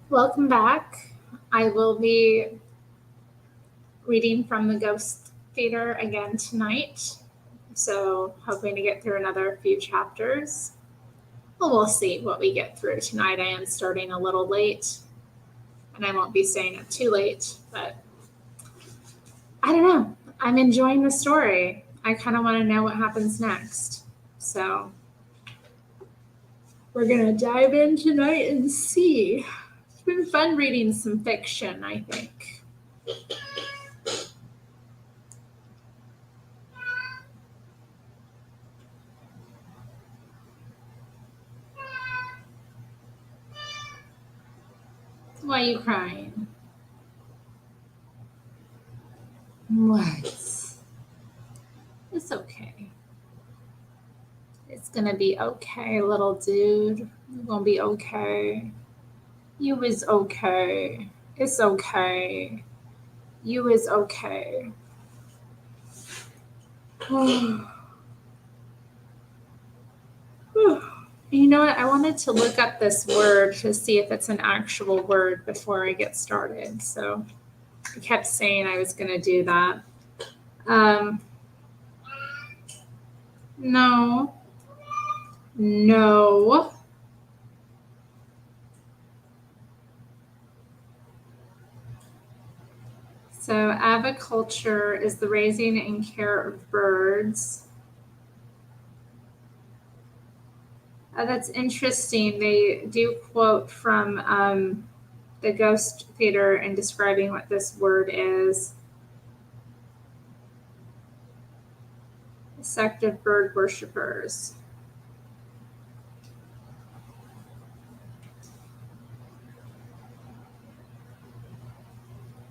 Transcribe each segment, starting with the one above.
Welcome back. I will be reading from the Ghost Theater again tonight. So, hoping to get through another few chapters. Well, we'll see what we get through tonight. I am starting a little late, and I won't be staying up too late, but I don't know. I'm enjoying the story. I kind of want to know what happens next. So, we're going to dive in tonight and see. It's been fun reading some fiction, I think. Why are you crying? What? It's okay. It's gonna be okay, little dude. You're gonna be okay. You is okay. It's okay. You is okay. You know what? I wanted to look up this word to see if it's an actual word before I get started. So I kept saying I was going to do that. No. So aviculture is the raising and care of birds. That's interesting. They do quote from the Ghost Theater in describing what this word is. A sect of bird worshippers.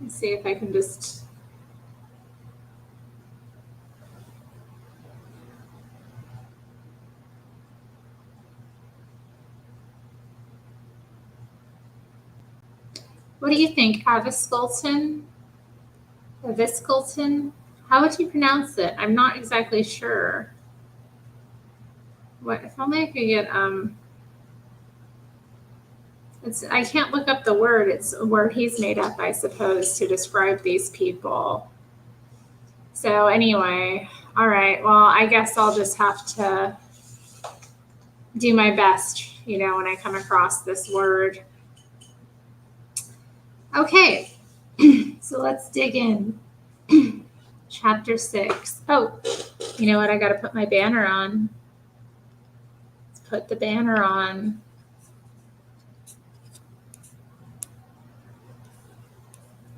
Let's see if I can just... What do you think? Avisculton? How would you pronounce it? I'm not exactly sure. What if only I could get I can't look up the word. It's a word he's made up, I suppose, to describe these people. So anyway, all right. Well, I guess I'll just have to do my best, when I come across this word. Okay, so let's dig in. Chapter 6. Oh, you know what? I got to put my banner on. Let's put the banner on.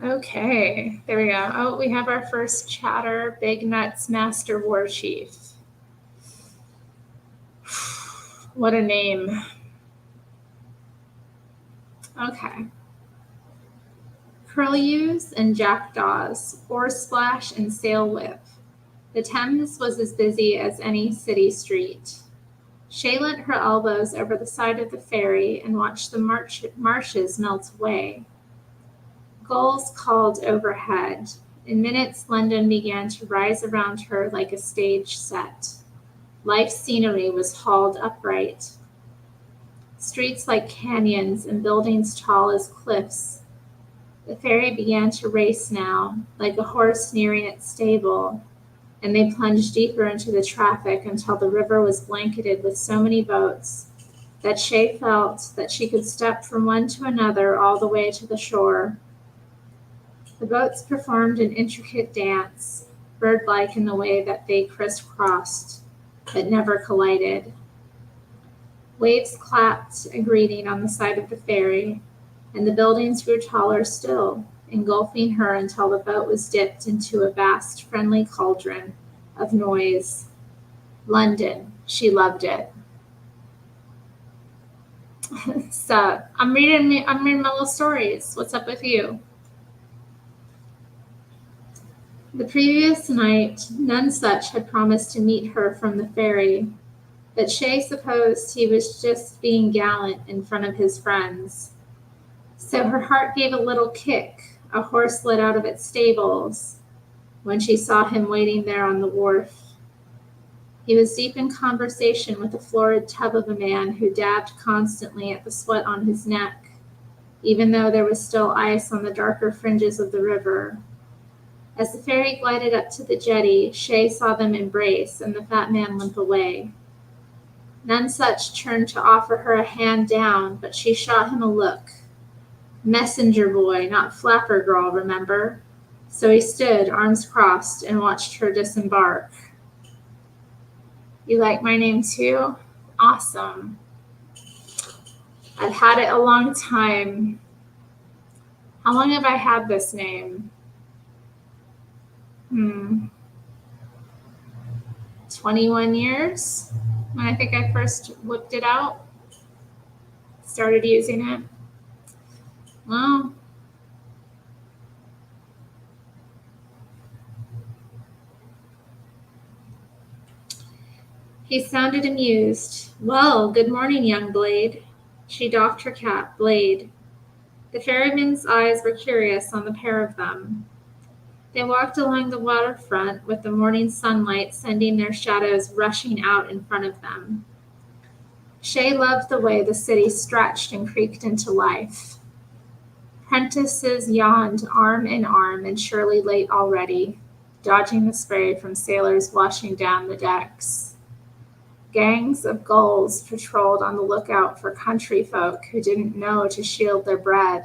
Okay, there we go. Oh, we have our first chatter. Big Nuts Master War Chief. What a name. Okay. Curlews and jackdaws, oar splash and sail whip. The Thames was as busy as any city street. Shay leant her elbows over the side of the ferry and watched the marshes melt away. Gulls called overhead. In minutes, London began to rise around her like a stage set. Life scenery was hauled upright. Streets like canyons and buildings tall as cliffs. The ferry began to race now, like a horse nearing its stable, and they plunged deeper into the traffic until the river was blanketed with so many boats that Shay felt that she could step from one to another all the way to the shore. The boats performed an intricate dance, bird-like in the way that they crisscrossed, but never collided. Waves clapped a greeting on the side of the ferry, and the buildings grew taller still, engulfing her until the boat was dipped into a vast, friendly cauldron of noise. London, she loved it. So, I'm reading my little stories. What's up with you? The previous night, none such had promised to meet her from the ferry, but Shay supposed he was just being gallant in front of his friends. So her heart gave a little kick, a horse let out of its stables, when she saw him waiting there on the wharf. He was deep in conversation with a florid tub of a man who dabbed constantly at the sweat on his neck, even though there was still ice on the darker fringes of the river. As the ferry glided up to the jetty, Shay saw them embrace and the fat man limp away. Nonesuch turned to offer her a hand down, but she shot him a look. Messenger boy, not flapper girl, remember? So he stood, arms crossed, and watched her disembark. You like my name too? Awesome. I've had it a long time. How long have I had this name? 21 years? When I think I first whipped it out, started using it. Well, he sounded amused. Well, good morning, young Blade. She doffed her cap. Blade. The ferryman's eyes were curious on the pair of them. They walked along the waterfront with the morning sunlight sending their shadows rushing out in front of them. Shay loved the way the city stretched and creaked into life. Prentices yawned arm in arm and surely late already, dodging the spray from sailors washing down the decks. Gangs of gulls patrolled on the lookout for country folk who didn't know to shield their bread,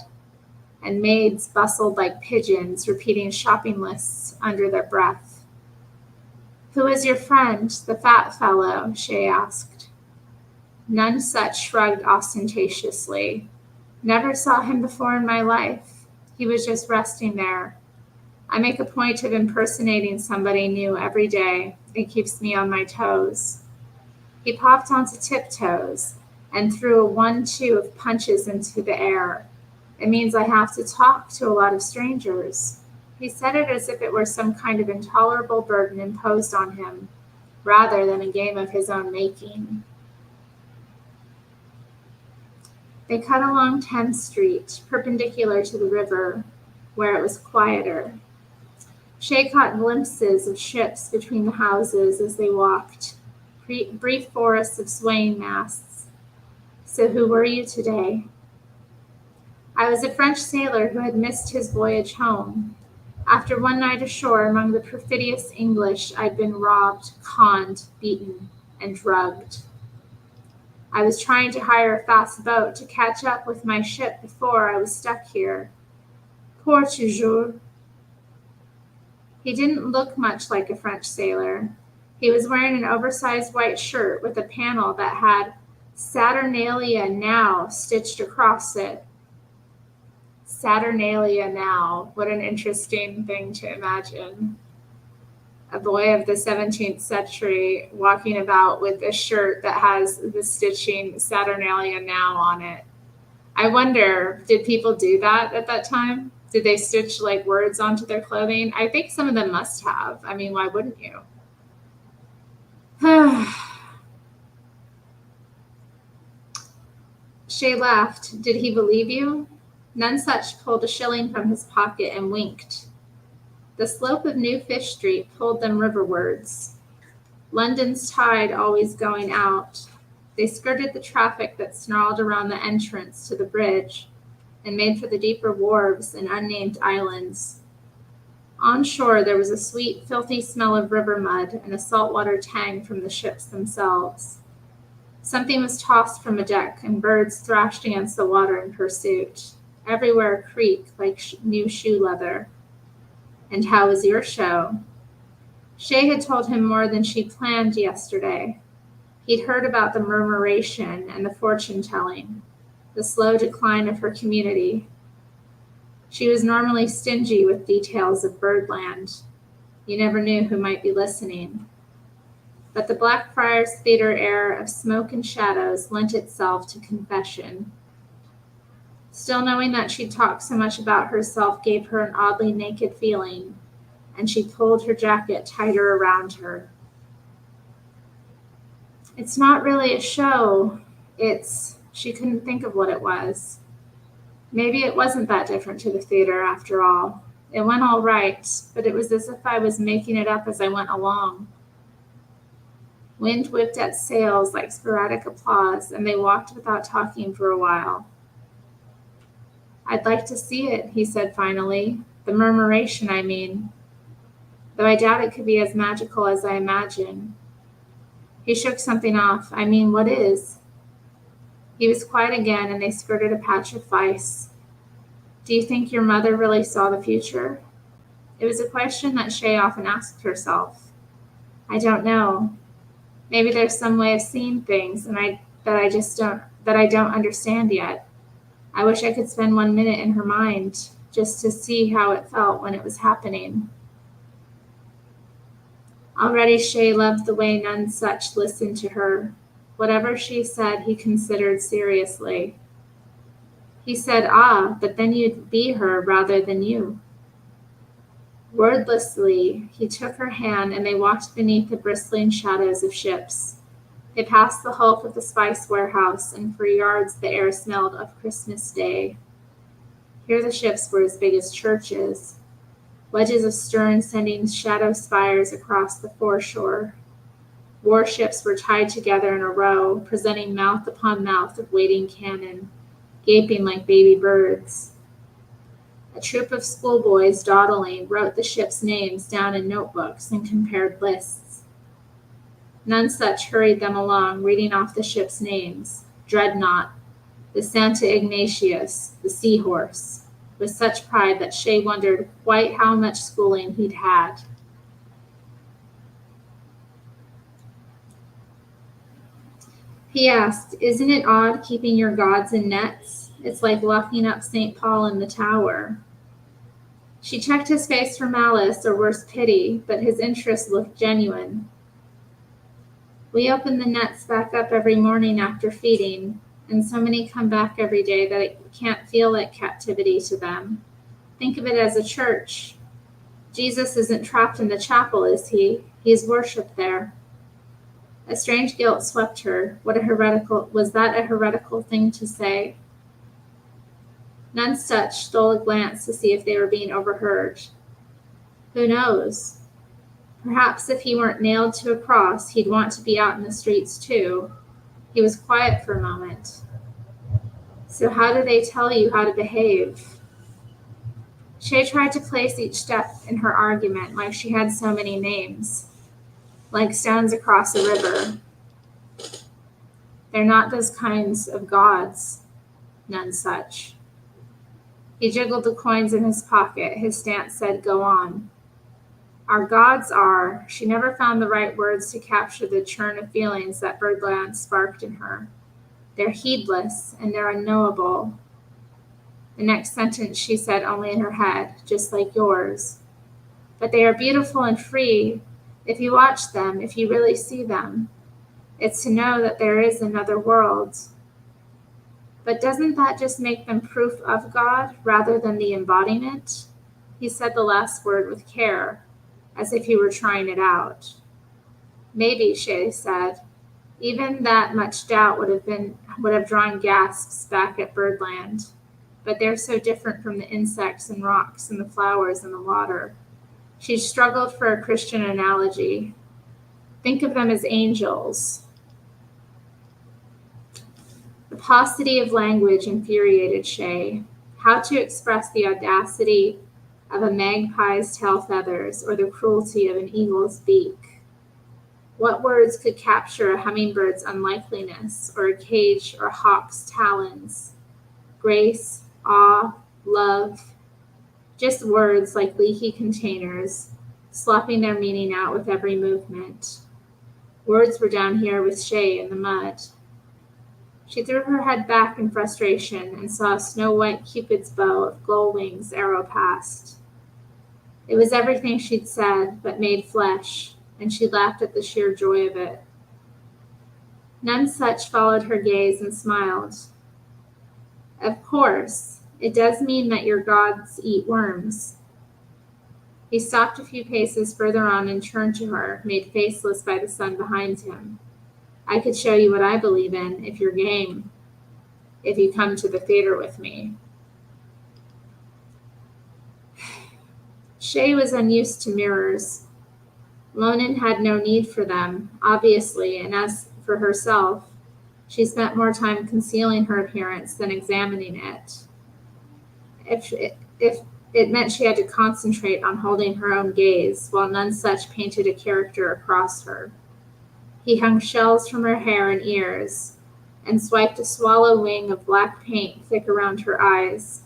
and maids bustled like pigeons, repeating shopping lists under their breath. Who is your friend, the fat fellow? Shay asked. Nonesuch shrugged ostentatiously. Never saw him before in my life. He was just resting there. I make a point of impersonating somebody new every day. It keeps me on my toes. He popped onto tiptoes and threw a 1-2 of punches into the air. It means I have to talk to a lot of strangers. He said it as if it were some kind of intolerable burden imposed on him, rather than a game of his own making. They cut along 10th Street, perpendicular to the river, where it was quieter. Shay caught glimpses of ships between the houses as they walked, brief forests of swaying masts. So who were you today? I was a French sailor who had missed his voyage home. After one night ashore among the perfidious English, I'd been robbed, conned, beaten, and drugged. I was trying to hire a fast boat to catch up with my ship before I was stuck here. Pour toujours. He didn't look much like a French sailor. He was wearing an oversized white shirt with a panel that had Saturnalia Now stitched across it. Saturnalia Now. What an interesting thing to imagine. A boy of the 17th century walking about with a shirt that has the stitching Saturnalia Now on it. I wonder, did people do that at that time? Did they stitch like words onto their clothing? I think some of them must have. I mean, why wouldn't you? Shay laughed. Did he believe you? Nonesuch pulled a shilling from his pocket and winked. The slope of New Fish Street pulled them riverwards. London's tide always going out. They skirted the traffic that snarled around the entrance to the bridge and made for the deeper wharves and unnamed islands. On shore, there was a sweet, filthy smell of river mud and a saltwater tang from the ships themselves. Something was tossed from a deck, and birds thrashed against the water in pursuit. Everywhere a creak like new shoe leather. And how was your show? Shay had told him more than she'd planned yesterday. He'd heard about the murmuration and the fortune-telling, the slow decline of her community. She was normally stingy with details of birdland. You never knew who might be listening. But the Blackfriars Theater air of smoke and shadows lent itself to confession. Still knowing that she'd talked so much about herself gave her an oddly naked feeling, and she pulled her jacket tighter around her. It's not really a show. She couldn't think of what it was. Maybe it wasn't that different to the theater after all. It went all right, but it was as if I was making it up as I went along. Wind whipped at sails like sporadic applause, and they walked without talking for a while. "I'd like to see it," he said finally. "The murmuration, I mean. Though I doubt it could be as magical as I imagine." He shook something off. "I mean, what is?" He was quiet again, and they skirted a patch of ice. "Do you think your mother really saw the future?" It was a question that Shay often asked herself. "I don't know. Maybe there's some way of seeing things that I don't understand yet. I wish I could spend 1 minute in her mind just to see how it felt when it was happening." Already Shay loved the way none such listened to her. Whatever she said, he considered seriously. He said, "Ah, but then you'd be her rather than you." Wordlessly, he took her hand, and they walked beneath the bristling shadows of ships. They passed the hulk of the spice warehouse, and for yards the air smelled of Christmas Day. Here the ships were as big as churches, wedges of stern sending shadow spires across the foreshore. Warships were tied together in a row, presenting mouth upon mouth of waiting cannon, gaping like baby birds. A troop of schoolboys, dawdling, wrote the ships' names down in notebooks and compared lists. None such hurried them along, reading off the ships' names: Dreadnought, the Santa Ignatius, the Seahorse, with such pride that Shay wondered quite how much schooling he'd had. He asked, "Isn't it odd keeping your gods in nets? It's like locking up St. Paul in the tower." She checked his face for malice, or worse, pity, but his interest looked genuine. "We open the nets back up every morning after feeding, and so many come back every day that it can't feel like captivity to them. Think of it as a church. Jesus isn't trapped in the chapel, is he? He's worshipped there." A strange guilt swept her. Was that a heretical thing to say? None such stole a glance to see if they were being overheard. Who knows? Perhaps if he weren't nailed to a cross, he'd want to be out in the streets too. He was quiet for a moment. "So how do they tell you how to behave?" Shay tried to place each step in her argument like she had so many names, like stones across a river. "They're not those kinds of gods, none such." He jiggled the coins in his pocket. His stance said, "Go on." "Our gods are—" She never found the right words to capture the churn of feelings that Birdland sparked in her. "They're heedless, and they're unknowable." The next sentence she said only in her head, "Just like yours. But they are beautiful and free if you watch them, if you really see them. It's to know that there is another world." "But doesn't that just make them proof of God rather than the embodiment?" He said the last word with care, as if he were trying it out. "Maybe," Shay said. Even that much doubt would have drawn gasps back at Birdland. But they're so different from the insects and rocks and the flowers and the water. She struggled for a Christian analogy. "Think of them as angels." The paucity of language infuriated Shay. How to express the audacity of a magpie's tail feathers or the cruelty of an eagle's beak? What words could capture a hummingbird's unlikeliness, or a cage or a hawk's talons? Grace, awe, love, just words like leaky containers, slopping their meaning out with every movement. Words were down here with Shay in the mud. She threw her head back in frustration and saw a snow-white Cupid's bow of gull wings arrow past. It was everything she'd said, but made flesh, and she laughed at the sheer joy of it. None such followed her gaze and smiled. "Of course, it does mean that your gods eat worms." He stopped a few paces further on and turned to her, made faceless by the sun behind him. "I could show you what I believe in, if you're game. If you come to the theater with me." Shay was unused to mirrors. Lonan had no need for them, obviously, and as for herself, she spent more time concealing her appearance than examining it. If it meant she had to concentrate on holding her own gaze, while none such painted a character across her. He hung shells from her hair and ears, and swiped a swallow wing of black paint thick around her eyes.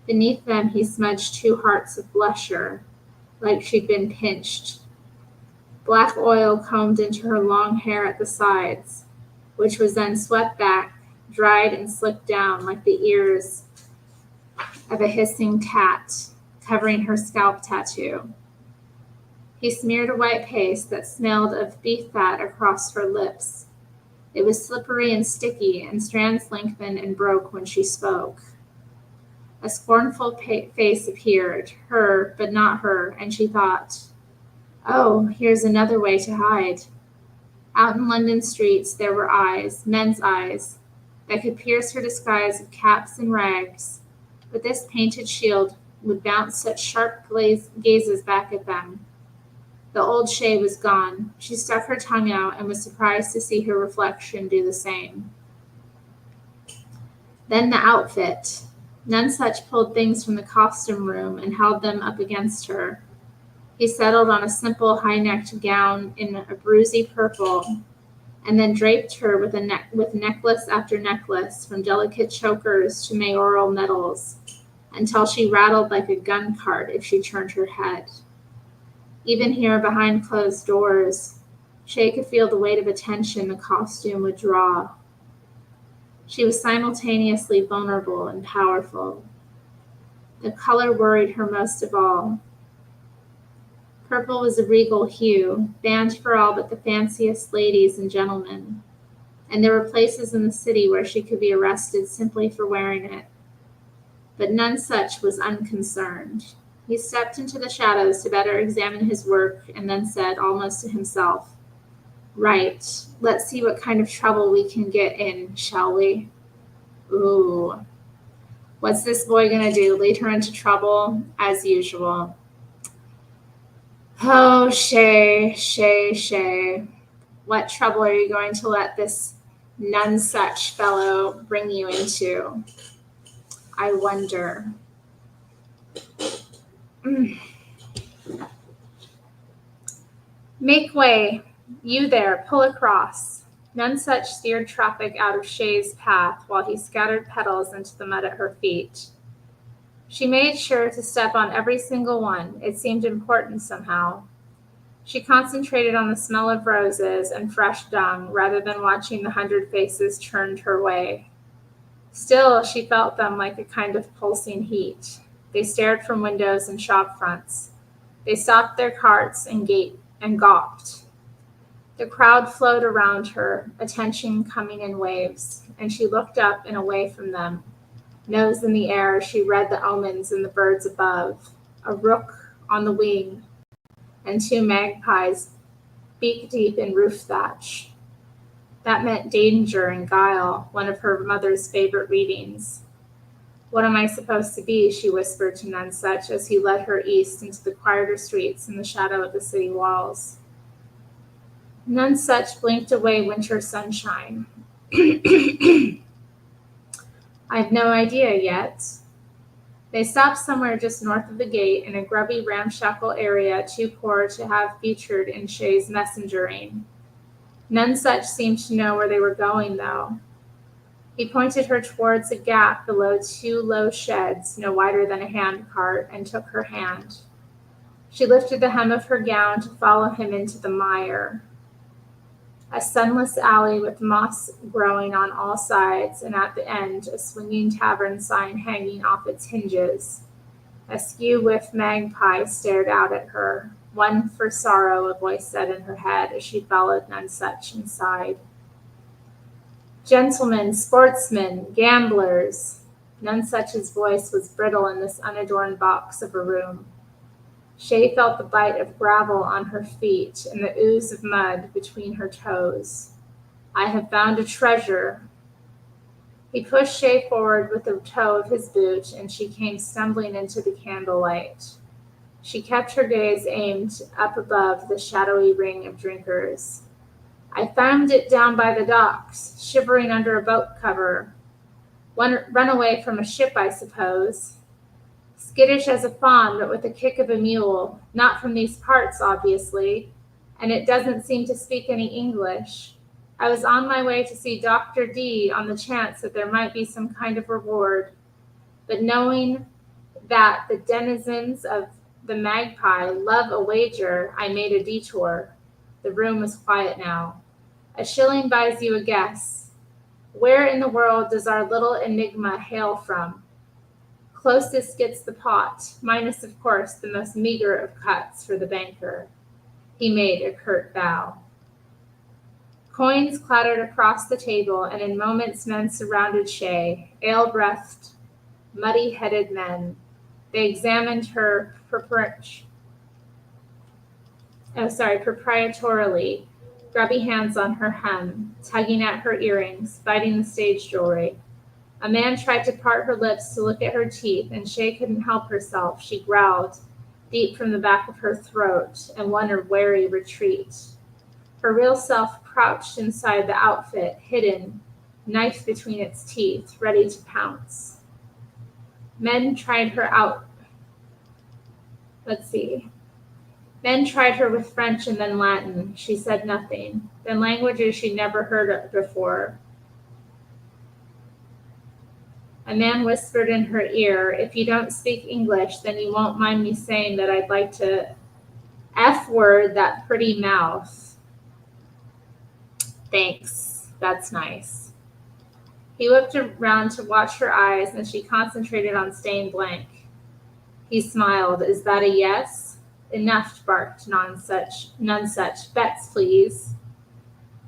Beneath them he smudged 2 hearts of blusher, like she'd been pinched. Black oil combed into her long hair at the sides, which was then swept back, dried and slicked down like the ears of a hissing cat, covering her scalp tattoo. He smeared a white paste that smelled of beef fat across her lips. It was slippery and sticky, and strands lengthened and broke when she spoke. A scornful face appeared, her, but not her, and she thought, "Oh, here's another way to hide." Out in London streets there were eyes, men's eyes, that could pierce her disguise of caps and rags, but this painted shield would bounce such sharp gazes back at them. The old Shay was gone. She stuck her tongue out and was surprised to see her reflection do the same. Then the outfit. Nonesuch pulled things from the costume room and held them up against her. He settled on a simple high-necked gown in a bruisey purple, and then draped her with necklace after necklace, from delicate chokers to mayoral medals, until she rattled like a gun cart if she turned her head. Even here behind closed doors, Shay could feel the weight of attention the costume would draw. She was simultaneously vulnerable and powerful. The color worried her most of all. Purple was a regal hue, banned for all but the fanciest ladies and gentlemen, and there were places in the city where she could be arrested simply for wearing it. But Nonesuch was unconcerned. He stepped into the shadows to better examine his work and then said, almost to himself, "Right, let's see what kind of trouble we can get in, shall we?" Ooh. What's this boy gonna do? Lead her into trouble? As usual. Oh, Shay, Shay, Shay. What trouble are you going to let this Nonesuch fellow bring you into? I wonder. Make way. You there, pull across. Nonesuch steered traffic out of Shay's path while he scattered petals into the mud at her feet. She made sure to step on every single one. It seemed important somehow. She concentrated on the smell of roses and fresh dung rather than watching the 100 faces turned her way. Still, she felt them like a kind of pulsing heat. They stared from windows and shop fronts. They stopped their carts and gawped. The crowd flowed around her, attention coming in waves, and she looked up and away from them. Nose in the air, she read the omens in the birds above, a rook on the wing, and 2 magpies beak deep in roof thatch. That meant danger and guile, one of her mother's favorite readings. "What am I supposed to be?" she whispered to Nonesuch as he led her east into the quieter streets in the shadow of the city walls. Nonesuch blinked away winter sunshine. "I've no idea yet." They stopped somewhere just north of the gate in a grubby, ramshackle area too poor to have featured in Shay's messengering. Nonesuch seemed to know where they were going, though. He pointed her towards a gap below 2 low sheds, no wider than a handcart, and took her hand. She lifted the hem of her gown to follow him into the mire. A sunless alley with moss growing on all sides, and at the end a swinging tavern sign hanging off its hinges. A skew-whiffed magpie stared out at her. "One for sorrow," a voice said in her head as she followed Nonesuch inside. "Gentlemen, sportsmen, gamblers." Nonesuch's voice was brittle in this unadorned box of a room. Shay felt the bite of gravel on her feet and the ooze of mud between her toes. "I have found a treasure." He pushed Shay forward with the toe of his boot, and she came stumbling into the candlelight. She kept her gaze aimed up above the shadowy ring of drinkers. I found it down by the docks, shivering under a boat cover. Run away from a ship, I suppose. Skittish as a fawn, but with the kick of a mule. Not from these parts, obviously, and it doesn't seem to speak any English. I was on my way to see Dr. D on the chance that there might be some kind of reward, but knowing that the denizens of the Magpie love a wager, I made a detour. The room was quiet now. A shilling buys you a guess. Where in the world does our little enigma hail from? Closest gets the pot, minus, of course, the most meager of cuts for the banker. He made a curt bow. Coins clattered across the table, and in moments men surrounded Shay, ale-breathed, muddy-headed men. They examined her proprietorily, grubby hands on her hem, tugging at her earrings, biting the stage jewelry. A man tried to part her lips to look at her teeth, and Shay couldn't help herself. She growled, deep from the back of her throat, and won a wary retreat. Her real self crouched inside the outfit, hidden, knife between its teeth, ready to pounce. Men tried her with French and then Latin. She said nothing. Then languages she'd never heard before. A man whispered in her ear, "If you don't speak English, then you won't mind me saying that I'd like to F-word that pretty mouth." "Thanks, that's nice." He whipped around to watch her eyes, and she concentrated on staying blank. He smiled. "Is that a yes?" "Enough," barked none such. "Bets, please."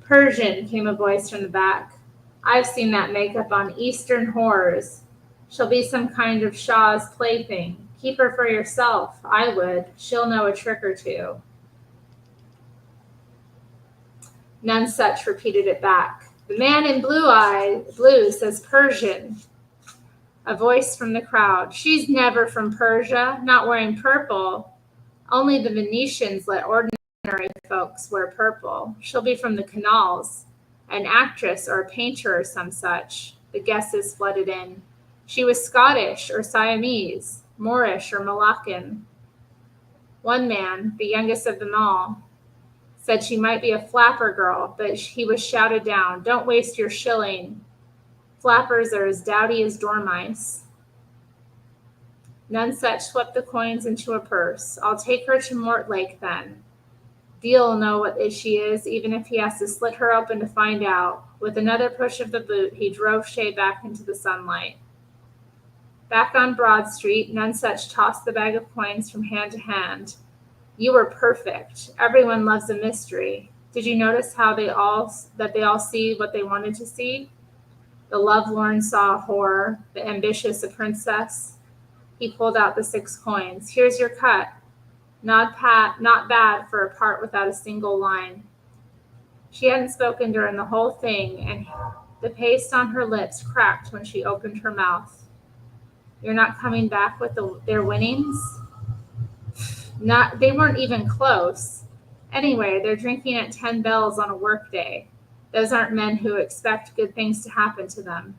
"Persian," came a voice from the back. "I've seen that makeup on Eastern whores. She'll be some kind of Shah's plaything. Keep her for yourself. I would. She'll know a trick or two." None such repeated it back. "The man in blue says Persian." A voice from the crowd. "She's never from Persia, not wearing purple. Only the Venetians let ordinary folks wear purple. She'll be from the canals. An actress or a painter or some such." The guesses flooded in. She was Scottish or Siamese, Moorish or Moroccan. One man, the youngest of them all, said she might be a flapper girl, but he was shouted down, "Don't waste your shilling. Flappers are as dowdy as dormice." None such swept the coins into a purse. "I'll take her to Mortlake then. Deal'll know what she is, even if he has to slit her open to find out." With another push of the boot, he drove Shay back into the sunlight. Back on Broad Street, None Such tossed the bag of coins from hand to hand. "You were perfect. Everyone loves a mystery. Did you notice how they all see what they wanted to see? The lovelorn saw a whore, the ambitious a princess." He pulled out the 6 coins. "Here's your cut. Not bad for a part without a single line." She hadn't spoken during the whole thing, and the paste on her lips cracked when she opened her mouth. "You're not coming back with their winnings?" They weren't even close. Anyway, they're drinking at 10 bells on a work day. Those aren't men who expect good things to happen to them.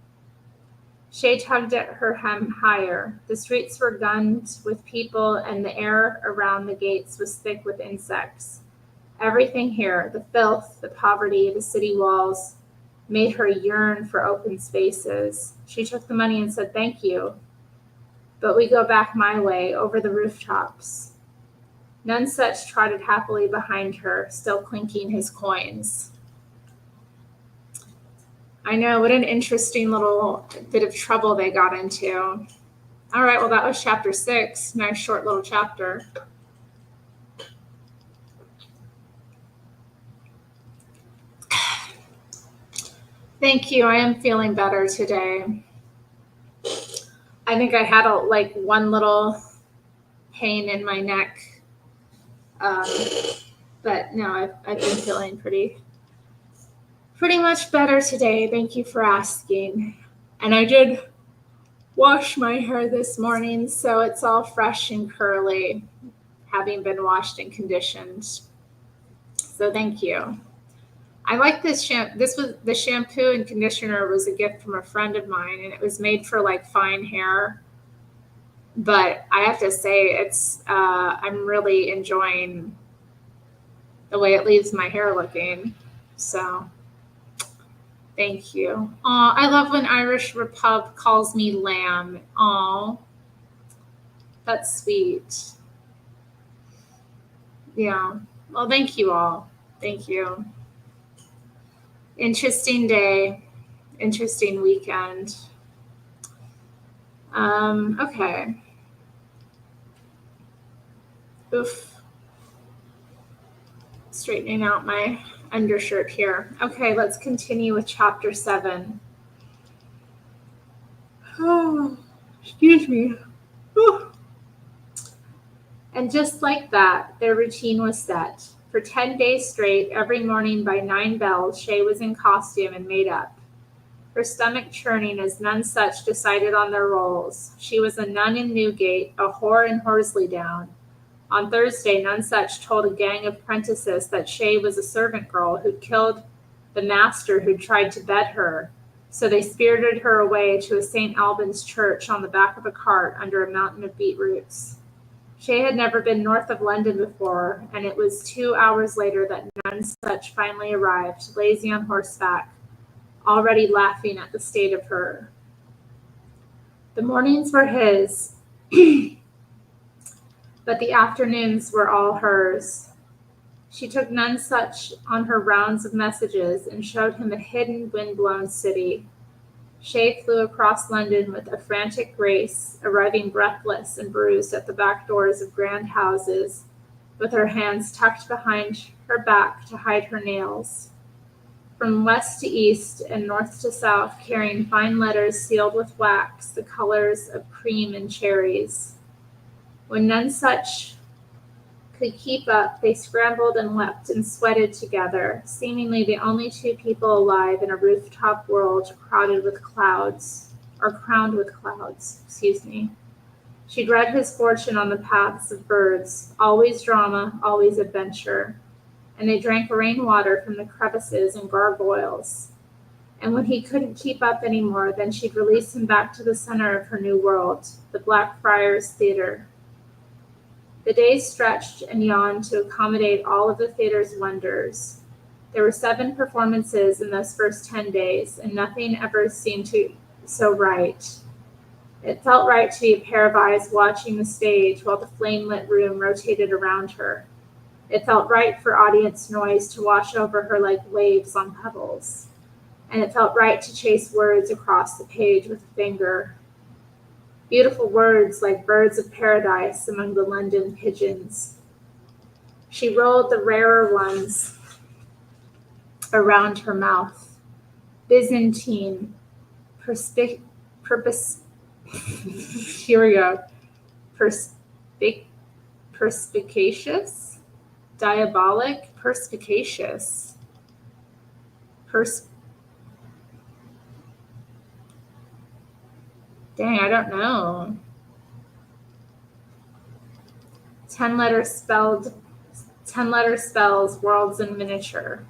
Shay tugged at her hem higher. The streets were gunned with people, and the air around the gates was thick with insects. Everything here, the filth, the poverty, the city walls, made her yearn for open spaces. She took the money and said, "Thank you. But we go back my way, over the rooftops." None Such trotted happily behind her, still clinking his coins. I know, what an interesting little bit of trouble they got into. All right, well, that was chapter 6. Nice short little chapter. Thank you. I am feeling better today. I think I had one little pain in my neck. But no, I've been feeling pretty much better today. Thank you for asking. And I did wash my hair this morning, so it's all fresh and curly. having been washed and conditioned. So thank you. I like this shampoo. This was the shampoo and conditioner was a gift from a friend of mine, and it was made for like fine hair. But I have to say, it's I'm really enjoying the way it leaves my hair looking. So thank you. I love when Irish Repub calls me lamb. Aw, that's sweet. Yeah. Well, thank you all. Thank you. Interesting day. Interesting weekend. Okay. Oof. Straightening out my undershirt here. Okay, let's continue with chapter 7. Oh, excuse me. Ooh. And just like that, their routine was set. For 10 days straight, every morning by 9 bells, Shay was in costume and made up. Her stomach churning as none such decided on their roles. She was a nun in Newgate, a whore in Horselydown. On Thursday, none such told a gang of apprentices that Shay was a servant girl who'd killed the master who'd tried to bed her. So they spirited her away to a St. Albans church on the back of a cart under a mountain of beetroots. Shay had never been north of London before, and it was 2 hours later that none such finally arrived, lazy on horseback, already laughing at the state of her. The mornings were his, but the afternoons were all hers. She took none such on her rounds of messages and showed him a hidden, wind-blown city. Shay flew across London with a frantic grace, arriving breathless and bruised at the back doors of grand houses, with her hands tucked behind her back to hide her nails. From west to east and north to south, carrying fine letters sealed with wax, the colors of cream and cherries. When none such could keep up, they scrambled and leapt and sweated together, seemingly the only two people alive in a rooftop world crowned with clouds. She'd read his fortune on the paths of birds, always drama, always adventure. And they drank rainwater from the crevices and gargoyles. And when he couldn't keep up anymore, then she'd release him back to the center of her new world, the Blackfriars Theater. The days stretched and yawned to accommodate all of the theater's wonders. There were 7 performances in those first 10 days, and nothing ever seemed so right. It felt right to be a pair of eyes watching the stage while the flame-lit room rotated around her. It felt right for audience noise to wash over her like waves on pebbles. And it felt right to chase words across the page with a finger. Beautiful words like birds of paradise among the London pigeons. She rolled the rarer ones around her mouth. Byzantine, here we go. Perspicacious, diabolic, perspicacious. Dang, I don't know. 10-letter spells, worlds in miniature.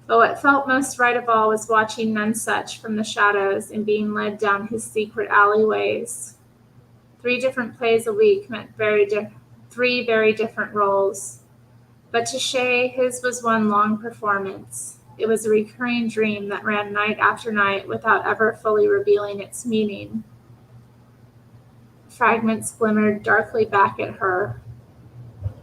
But what felt most right of all was watching none such from the shadows and being led down his secret alleyways. 3 different plays a week meant 3 very different roles. But to Shay, his was one long performance. It was a recurring dream that ran night after night without ever fully revealing its meaning. Fragments glimmered darkly back at her.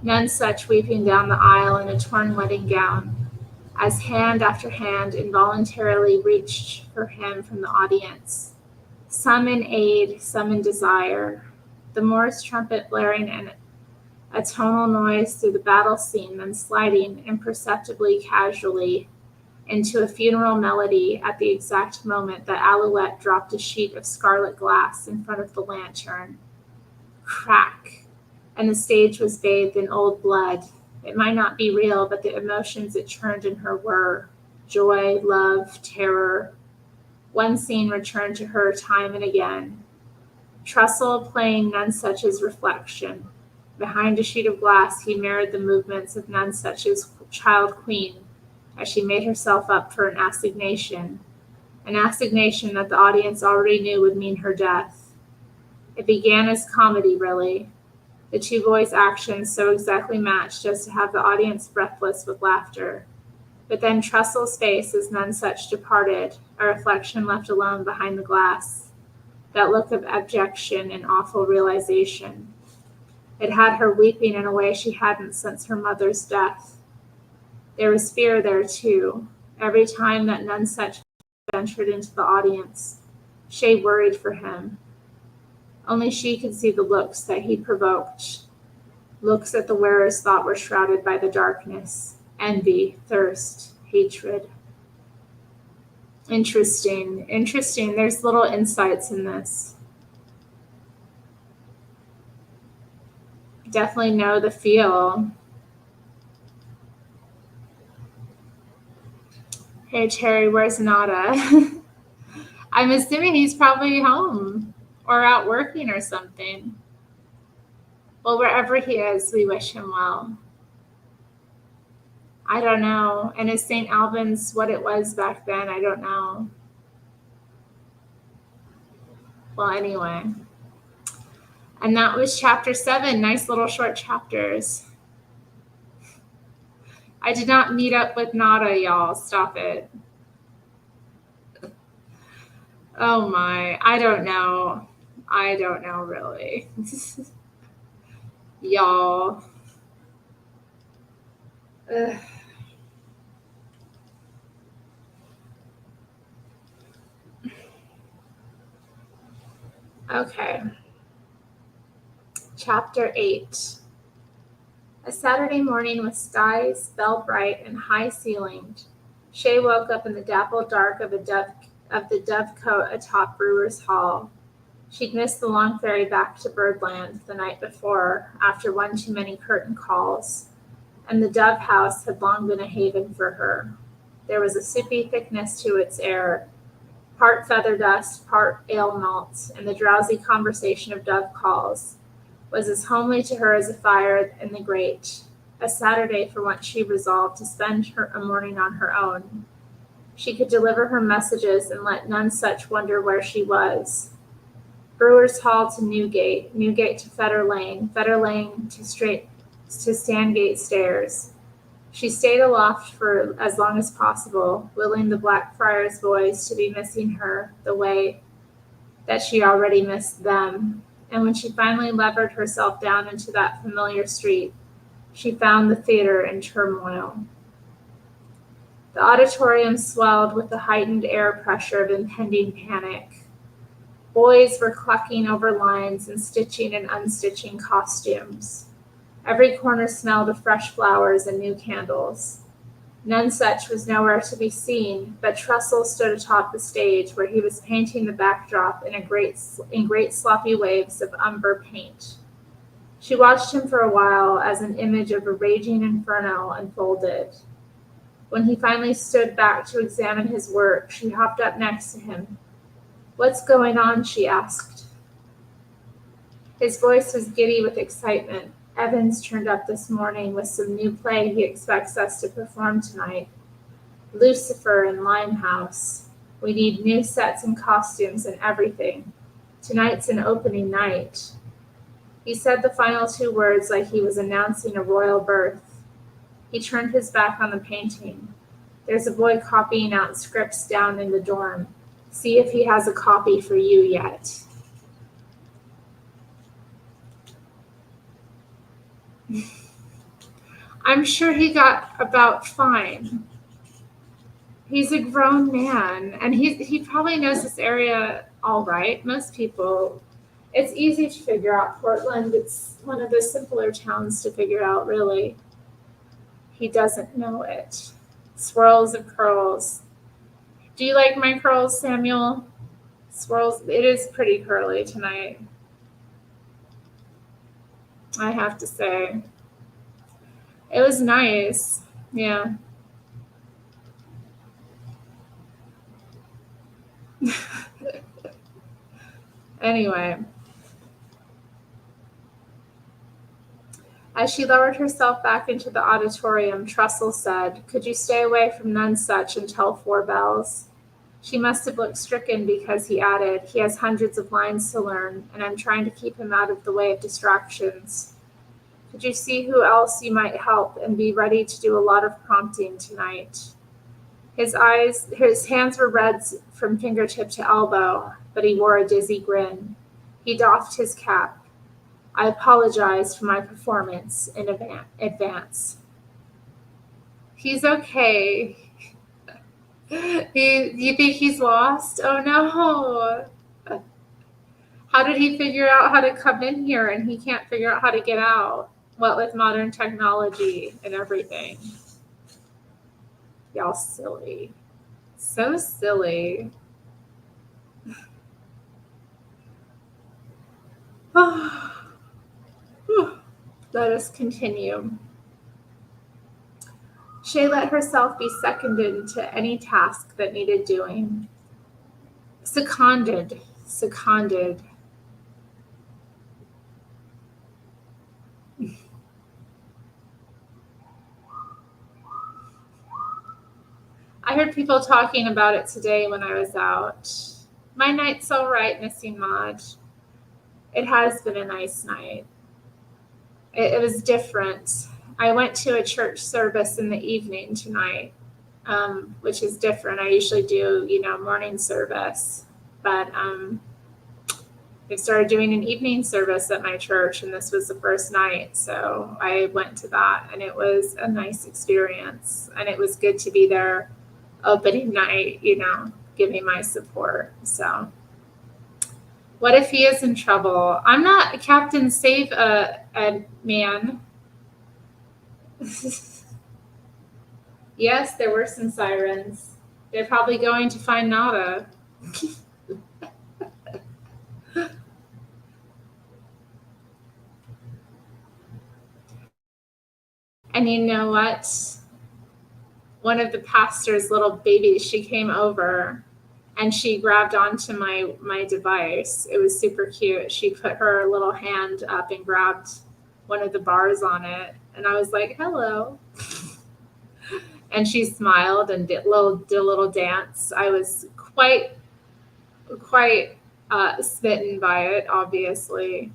None such weeping down the aisle in a torn wedding gown, as hand after hand involuntarily reached for him from the audience. Some in aid, some in desire. The Morse trumpet blaring in a tonal noise through the battle scene, then sliding imperceptibly casually into a funeral melody at the exact moment that Alouette dropped a sheet of scarlet glass in front of the lantern. Crack! And the stage was bathed in old blood. It might not be real, but the emotions it churned in her were joy, love, terror. One scene returned to her time and again. Trussell playing none such as reflection. Behind a sheet of glass, he mirrored the movements of Nonsuch's child queen as she made herself up for an assignation that the audience already knew would mean her death. It began as comedy, really. The two boys' actions so exactly matched as to have the audience breathless with laughter. But then Trustle's face as Nonsuch departed, a reflection left alone behind the glass, that look of abjection and awful realization. It had her weeping in a way she hadn't since her mother's death. There was fear there, too. Every time that Nonsuch ventured into the audience, Shay worried for him. Only she could see the looks that he provoked, looks that the wearers thought were shrouded by the darkness, envy, thirst, hatred. Interesting. There's little insights in this. Definitely know the feel. Hey, Terry, where's Nada? I'm assuming he's probably home or out working or something. Well, wherever he is, we wish him well. I don't know. And is St. Albans what it was back then? I don't know. Well, anyway. And that was chapter 7. Nice little short chapters. I did not meet up with Nada, y'all. Stop it. Oh my. I don't know. Really. Y'all. Ugh. Okay. Chapter 8. A Saturday morning with skies bell bright and high ceilinged, Shay woke up in the dappled dark of the dovecote atop Brewer's Hall. She'd missed the long ferry back to Birdland the night before, after one too many curtain calls, and the Dove House had long been a haven for her. There was a soupy thickness to its air, part feather dust, part ale malt, and the drowsy conversation of dove calls was as homely to her as a fire in the grate. A Saturday for once she resolved to spend a morning on her own. She could deliver her messages and let Nonsuch wonder where she was. Brewer's Hall to Newgate, Newgate to Fetter Lane to Sandgate Stairs. She stayed aloft for as long as possible, willing the Blackfriars boys to be missing her the way that she already missed them. And when she finally levered herself down into that familiar street, she found the theater in turmoil. The auditorium swelled with the heightened air pressure of impending panic. Boys were clucking over lines and stitching and unstitching costumes. Every corner smelled of fresh flowers and new candles. Nonsuch was nowhere to be seen, but Trussell stood atop the stage where he was painting the backdrop in great sloppy waves of umber paint. She watched him for a while as an image of a raging inferno unfolded. When he finally stood back to examine his work, she hopped up next to him. "What's going on?" she asked. His voice was giddy with excitement. "Evans turned up this morning with some new play he expects us to perform tonight. Lucifer in Limehouse. We need new sets and costumes and everything. Tonight's an opening night." He said the final 2 words like he was announcing a royal birth. He turned his back on the painting. "There's a boy copying out scripts down in the dorm. See if he has a copy for you yet." I'm sure he got about fine. He's a grown man, and he probably knows this area all right. Most people, it's easy to figure out Portland. It's one of the simpler towns to figure out, really. He doesn't know it. Swirls of curls. Do you like my curls, Samuel? Swirls. It is pretty curly tonight, I have to say. It was nice. Yeah. Anyway. As she lowered herself back into the auditorium, Trussell said, "Could you stay away from none such until 4 bells?" She must have looked stricken because he added, "He has hundreds of lines to learn, and I'm trying to keep him out of the way of distractions. Could you see who else you might help and be ready to do a lot of prompting tonight?" His hands were red from fingertip to elbow, but he wore a dizzy grin. He doffed his cap. "I apologize for my performance in advance." He's okay. You think he's lost? Oh no. How did he figure out how to come in here and he can't figure out how to get out? What with modern technology and everything. Y'all silly. So silly. Let us continue. She let herself be seconded to any task that needed doing. Seconded. I heard people talking about it today when I was out. My night's all right, Missy Maud. It has been a nice night. It was different. I went to a church service in the evening tonight, which is different. I usually do, morning service, but they've started doing an evening service at my church, and this was the first night, so I went to that, and it was a nice experience, and it was good to be there opening night, giving my support. So what if he is in trouble? I'm not Captain Save a Man. Yes, there were some sirens. They're probably going to find Nada. And you know what? One of the pastor's little babies, she came over and she grabbed onto my device. It was super cute. She put her little hand up and grabbed one of the bars on it. And I was like, "Hello." And she smiled and did a little dance. I was quite smitten by it, obviously.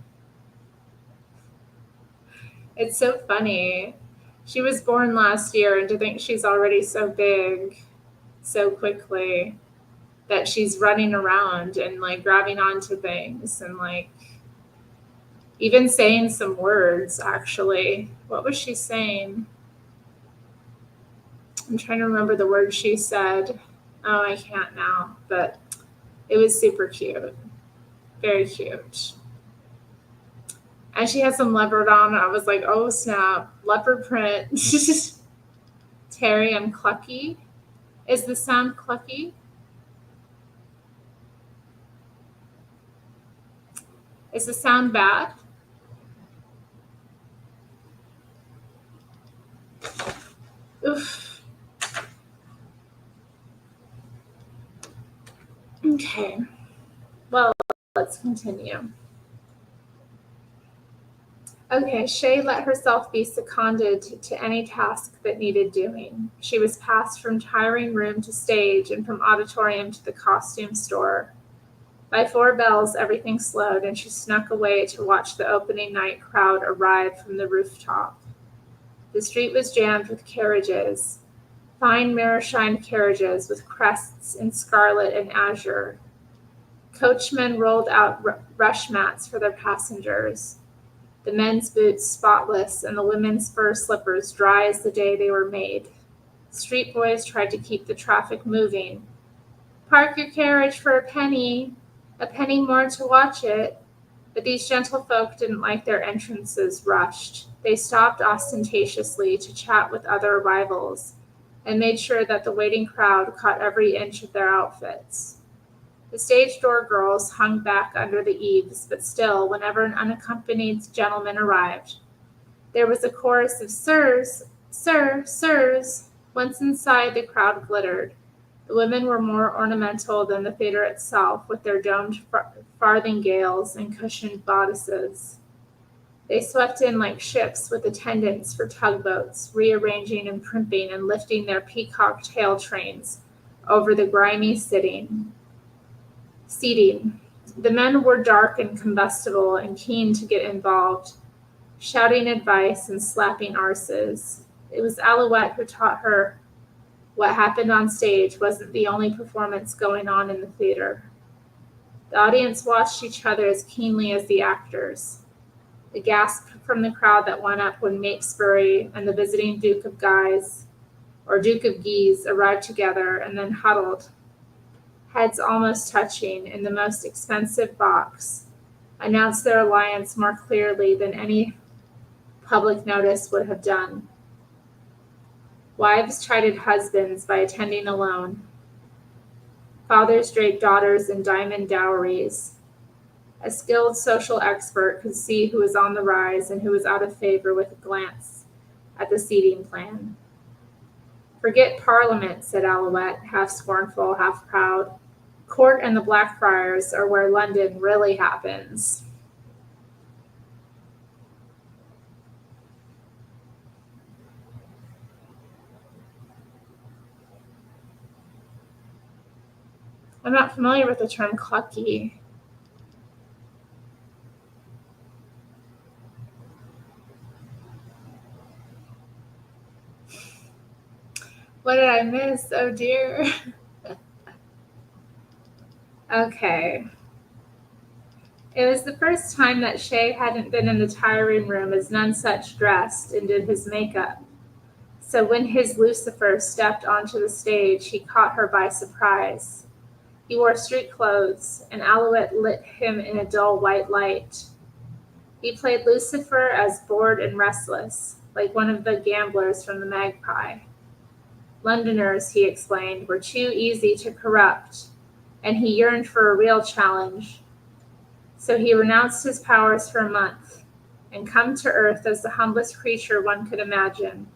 It's so funny. She was born last year, and to think she's already so big so quickly, that she's running around and grabbing onto things and even saying some words, actually. What was she saying? I'm trying to remember the word she said. Oh, I can't now, but it was super cute. Very cute. And she had some leopard on. I was like, oh, snap. Leopard print. Terry, I'm clucky. Is the sound clucky? Is the sound bad? Oof. Okay. Well, let's continue. Okay, Shay let herself be seconded to any task that needed doing. She was passed from tiring room to stage and from auditorium to the costume store. By 4 bells, everything slowed, and she snuck away to watch the opening night crowd arrive from the rooftop. The street was jammed with carriages, fine mirror-shined carriages with crests in scarlet and azure. Coachmen rolled out rush mats for their passengers, the men's boots spotless and the women's fur slippers dry as the day they were made. Street boys tried to keep the traffic moving. "Park your carriage for a penny more to watch it." But these gentlefolk didn't like their entrances rushed. They stopped ostentatiously to chat with other arrivals and made sure that the waiting crowd caught every inch of their outfits. The stage door girls hung back under the eaves, but still, whenever an unaccompanied gentleman arrived, there was a chorus of "Sirs, sir, sirs." Once inside, the crowd glittered. The women were more ornamental than the theater itself, with their domed farthingales and cushioned bodices. They swept in like ships with attendants for tugboats, rearranging and primping and lifting their peacock tail trains over the grimy seating. The men were dark and combustible and keen to get involved, shouting advice and slapping arses. It was Alouette who taught her what happened on stage wasn't the only performance going on in the theater. The audience watched each other as keenly as the actors. The gasp from the crowd that went up when Matesbury and the visiting Duke of Guise or Duke of Guise arrived together and then huddled, heads almost touching, in the most expensive box, announced their alliance more clearly than any public notice would have done. Wives chided husbands by attending alone. Fathers draped daughters in diamond dowries. A skilled social expert could see who was on the rise and who was out of favor with a glance at the seating plan. Forget Parliament, said Alouette, half scornful, half proud. Court and the Blackfriars are where London really happens. I'm not familiar with the term clucky. What did I miss? Oh dear. Okay. It was the first time that Shay hadn't been in the tiring room as Nonsuch dressed and did his makeup. So when his Lucifer stepped onto the stage, he caught her by surprise. He wore street clothes, and Alouette lit him in a dull white light. He played Lucifer as bored and restless, like one of the gamblers from the Magpie. Londoners, he explained, were too easy to corrupt, and he yearned for a real challenge. So he renounced his powers for a month and come to earth as the humblest creature one could imagine,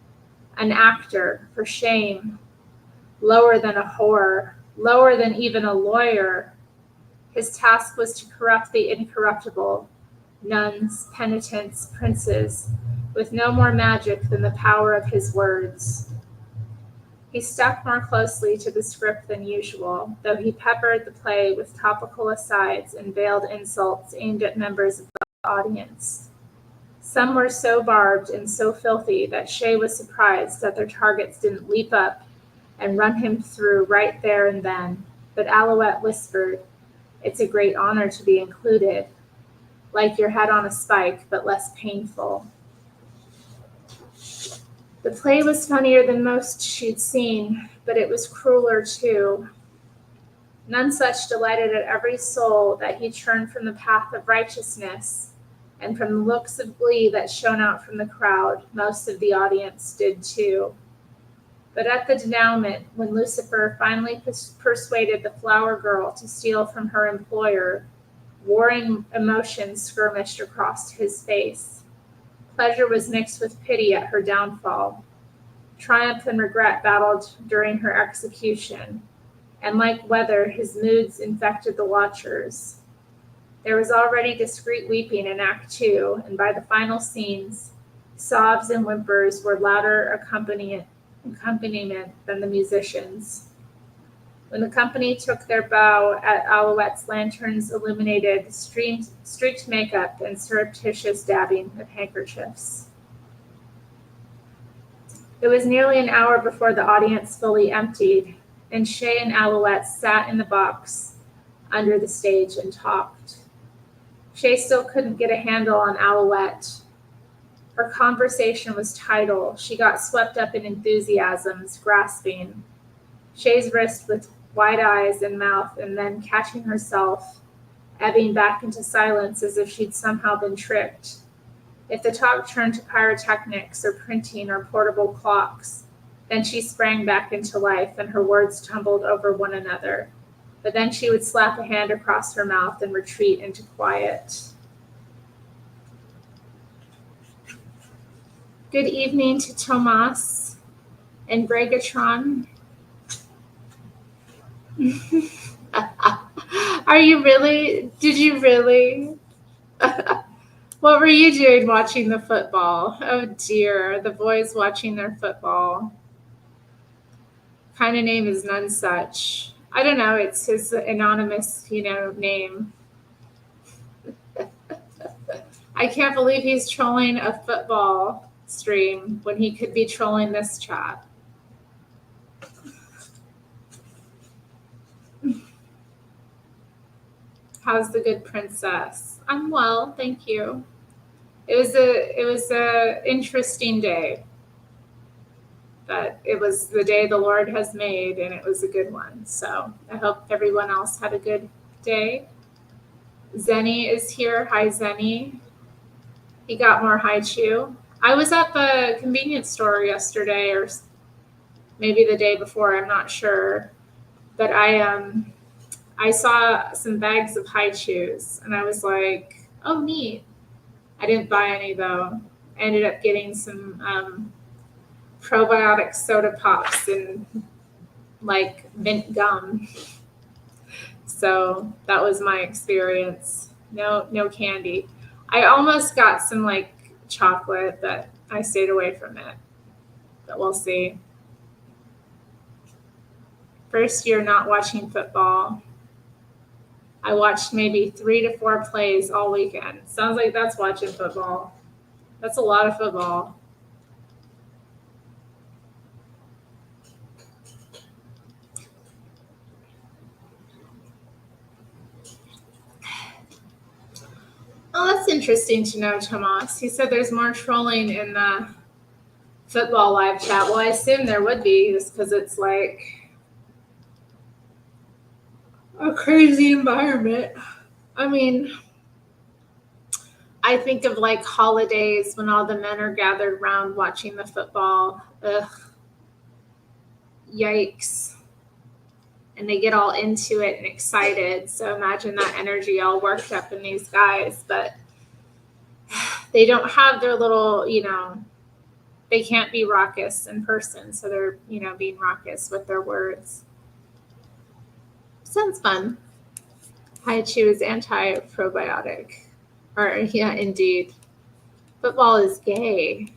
an actor, for shame, lower than a whore, lower than even a lawyer. His task was to corrupt the incorruptible, nuns, penitents, princes, with no more magic than the power of his words. He stuck more closely to the script than usual, though he peppered the play with topical asides and veiled insults aimed at members of the audience. Some were so barbed and so filthy that Shay was surprised that their targets didn't leap up and run him through right there and then, but Alouette whispered, "It's a great honor to be included, like your head on a spike, but less painful." The play was funnier than most she'd seen, but it was crueler too. Nonsuch delighted at every soul that he turned from the path of righteousness, and from the looks of glee that shone out from the crowd, most of the audience did too. But at the denouement, when Lucifer finally persuaded the flower girl to steal from her employer, warring emotions skirmished across his face. Pleasure was mixed with pity at her downfall. Triumph and regret battled during her execution, and like weather, his moods infected the watchers. There was already discreet weeping in Act 2, and by the final scenes, sobs and whimpers were louder accompaniment than the musicians. When the company took their bow at Alouette's lanterns illuminated streaked makeup and surreptitious dabbing of handkerchiefs. It was nearly an hour before the audience fully emptied, and Shay and Alouette sat in the box under the stage and talked. Shay still couldn't get a handle on Alouette. Her conversation was tidal. She got swept up in enthusiasms, grasping. Shay's wrist with wide eyes and mouth, and then catching herself, ebbing back into silence as if she'd somehow been tricked. If the talk turned to pyrotechnics or printing or portable clocks, then she sprang back into life and her words tumbled over one another. But then she would slap a hand across her mouth and retreat into quiet. Good evening to Tomas and Gregatron. Are you really? Did you really? What were you doing watching the football? Oh dear, the boys watching their football. Kind of name is none such. I don't know, it's his anonymous, name. I can't believe he's trolling a football stream when he could be trolling this chat. How's the good princess? I'm well, thank you. It was a interesting day. But it was the day the Lord has made, and it was a good one. So I hope everyone else had a good day. Zenny is here. Hi, Zenny. He got more Haichu. I was at the convenience store yesterday, or maybe the day before. I'm not sure, but I saw some bags of Haichus, and I was like, "Oh, neat." I didn't buy any though. I ended up getting some probiotic soda pops and like mint gum. So that was my experience. No candy. I almost got some like chocolate, but I stayed away from it. But we'll see. First year not watching football. I watched maybe 3 to 4 plays all weekend. Sounds like that's watching football. That's a lot of football. Oh, that's interesting to know, Tomas. He said there's more trolling in the football live chat. Well, I assume there would be, just because it's like a crazy environment. I mean, I think of like holidays when all the men are gathered around watching the football. Ugh. Yikes. And they get all into it and excited. So imagine that energy all worked up in these guys. But they don't have their little, they can't be raucous in person. So they're, being raucous with their words. Sounds fun. Haichu is anti-probiotic. Or, yeah, indeed. Football is gay.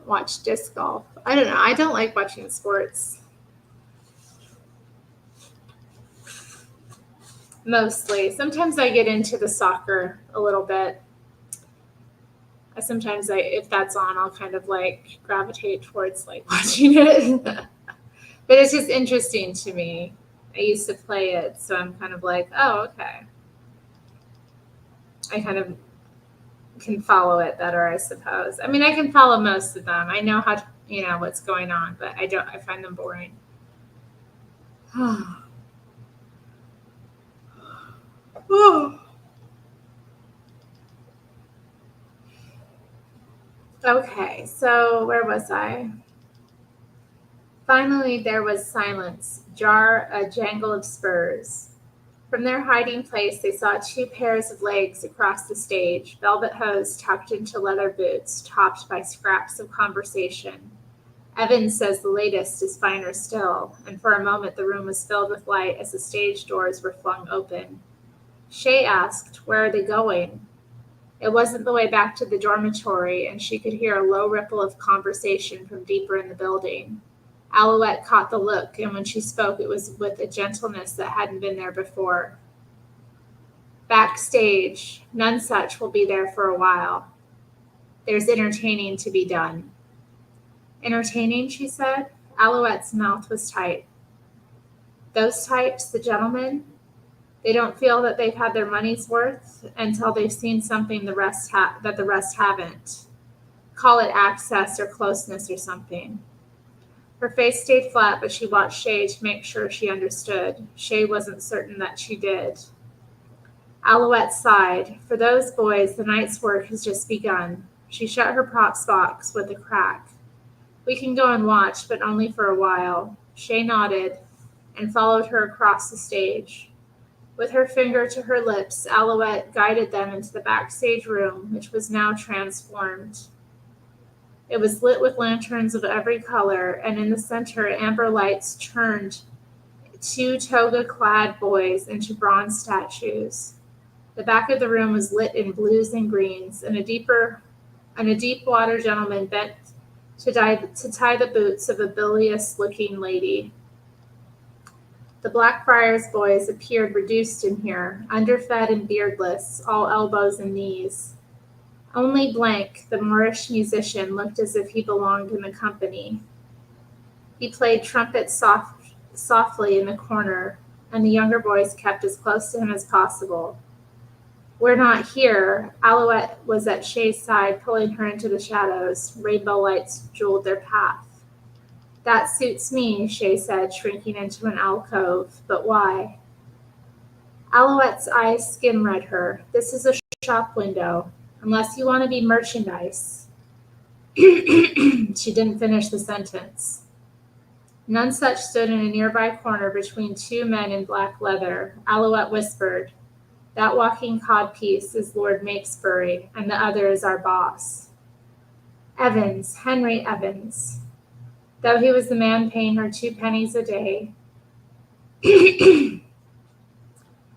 Watch disc golf. I don't know. I don't like watching sports. Mostly. Sometimes I get into the soccer a little bit. If that's on, I'll kind of like gravitate towards like watching it. But it's just interesting to me. I used to play it, so I'm kind of like, oh, okay. I kind of can follow it better, I suppose. I mean, I can follow most of them. I know how to, what's going on, but I find them boring. Okay, so where was I? Finally, there was silence, a jangle of spurs. From their hiding place, they saw 2 pairs of legs across the stage, velvet hose tucked into leather boots, topped by scraps of conversation. Evans says the latest is finer still, and for a moment the room was filled with light as the stage doors were flung open. Shay asked, "Where are they going?" It wasn't the way back to the dormitory, and she could hear a low ripple of conversation from deeper in the building. Alouette caught the look, and when she spoke, it was with a gentleness that hadn't been there before. "Backstage, none such will be there for a while. There's entertaining to be done." "Entertaining," she said. Alouette's mouth was tight. "Those types, the gentlemen, they don't feel that they've had their money's worth until they've seen something that the rest haven't. Call it access or closeness or something." Her face stayed flat, but she watched Shay to make sure she understood. Shay wasn't certain that she did. Alouette sighed. For those boys, the night's work has just begun. She shut her props box with a crack. "We can go and watch, but only for a while." Shay nodded and followed her across the stage. With her finger to her lips, Alouette guided them into the backstage room, which was now transformed. It was lit with lanterns of every color, and in the center, amber lights turned 2 toga-clad boys into bronze statues. The back of the room was lit in blues and greens, and a deep-water gentleman bent to tie the boots of a bilious-looking lady. The Blackfriars boys appeared reduced in here, underfed and beardless, all elbows and knees. Only Blank, the Moorish musician, looked as if he belonged in the company. He played trumpet softly in the corner, and the younger boys kept as close to him as possible. "We're not here." Alouette was at Shay's side, pulling her into the shadows. Rainbow lights jeweled their path. "That suits me," Shay said, shrinking into an alcove. "But why?" Alouette's eyes skim-read her. "This is a shop window. Unless you want to be merchandise." She didn't finish the sentence. None such stood in a nearby corner between two men in black leather. Alouette whispered, "That walking codpiece is Lord Makesbury, and the other is our boss. Evans, Henry Evans." Though he was the man paying her 2 pennies a day,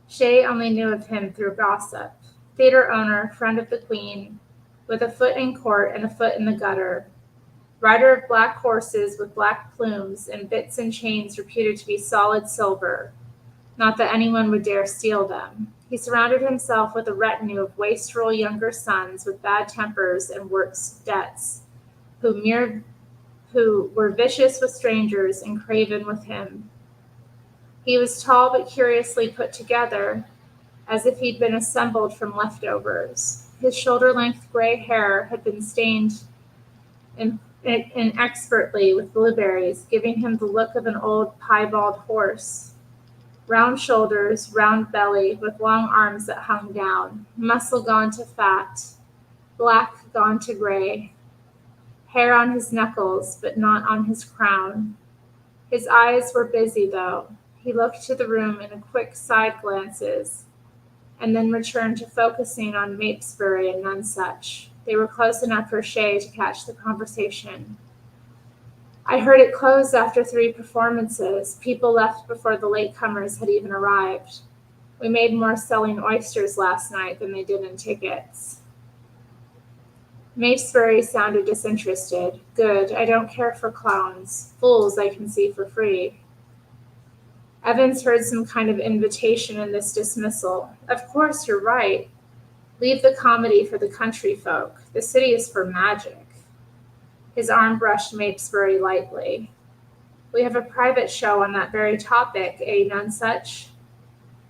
Shay only knew of him through gossip. Theater owner, friend of the Queen, with a foot in court and a foot in the gutter. Rider of black horses with black plumes and bits and chains reputed to be solid silver. Not that anyone would dare steal them. He surrounded himself with a retinue of wastrel younger sons with bad tempers and worse debts, who were vicious with strangers and craven with him. He was tall but curiously put together, as if he'd been assembled from leftovers. His shoulder-length gray hair had been stained inexpertly with blueberries, giving him the look of an old piebald horse. Round shoulders, round belly, with long arms that hung down, muscle gone to fat, black gone to gray, hair on his knuckles, but not on his crown. His eyes were busy, though. He looked to the room in quick side glances, and then returned to focusing on Mapesbury and Nonsuch. They were close enough for Shay to catch the conversation. "I heard it closed after 3 performances. People left before the latecomers had even arrived. We made more selling oysters last night than they did in tickets." Mapesbury sounded disinterested. "Good. I don't care for clowns. Fools I can see for free." Evans heard some kind of invitation in this dismissal. "Of course, you're right. Leave the comedy for the country folk. The city is for magic." His arm brushed Mapesbury lightly. "We have a private show on that very topic, eh, Nonsuch?"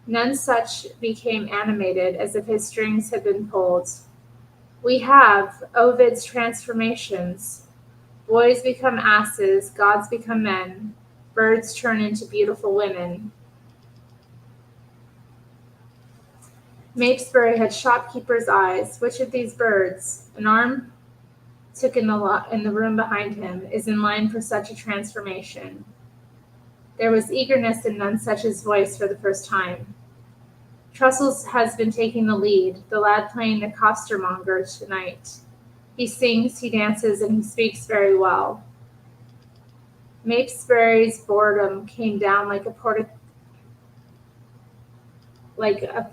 Nonsuch became animated, as if his strings had been pulled. "We have Ovid's transformations. Boys become asses, gods become men, birds turn into beautiful women." Mapesbury had shopkeeper's eyes. "Which of these birds?" An arm took in the room behind him, "is in line for such a transformation." There was eagerness in Nonsuch's voice for the first time. "Trussell has been taking the lead, the lad playing the costermonger tonight. He sings, he dances, and he speaks very well." Mapesbury's boredom came down like a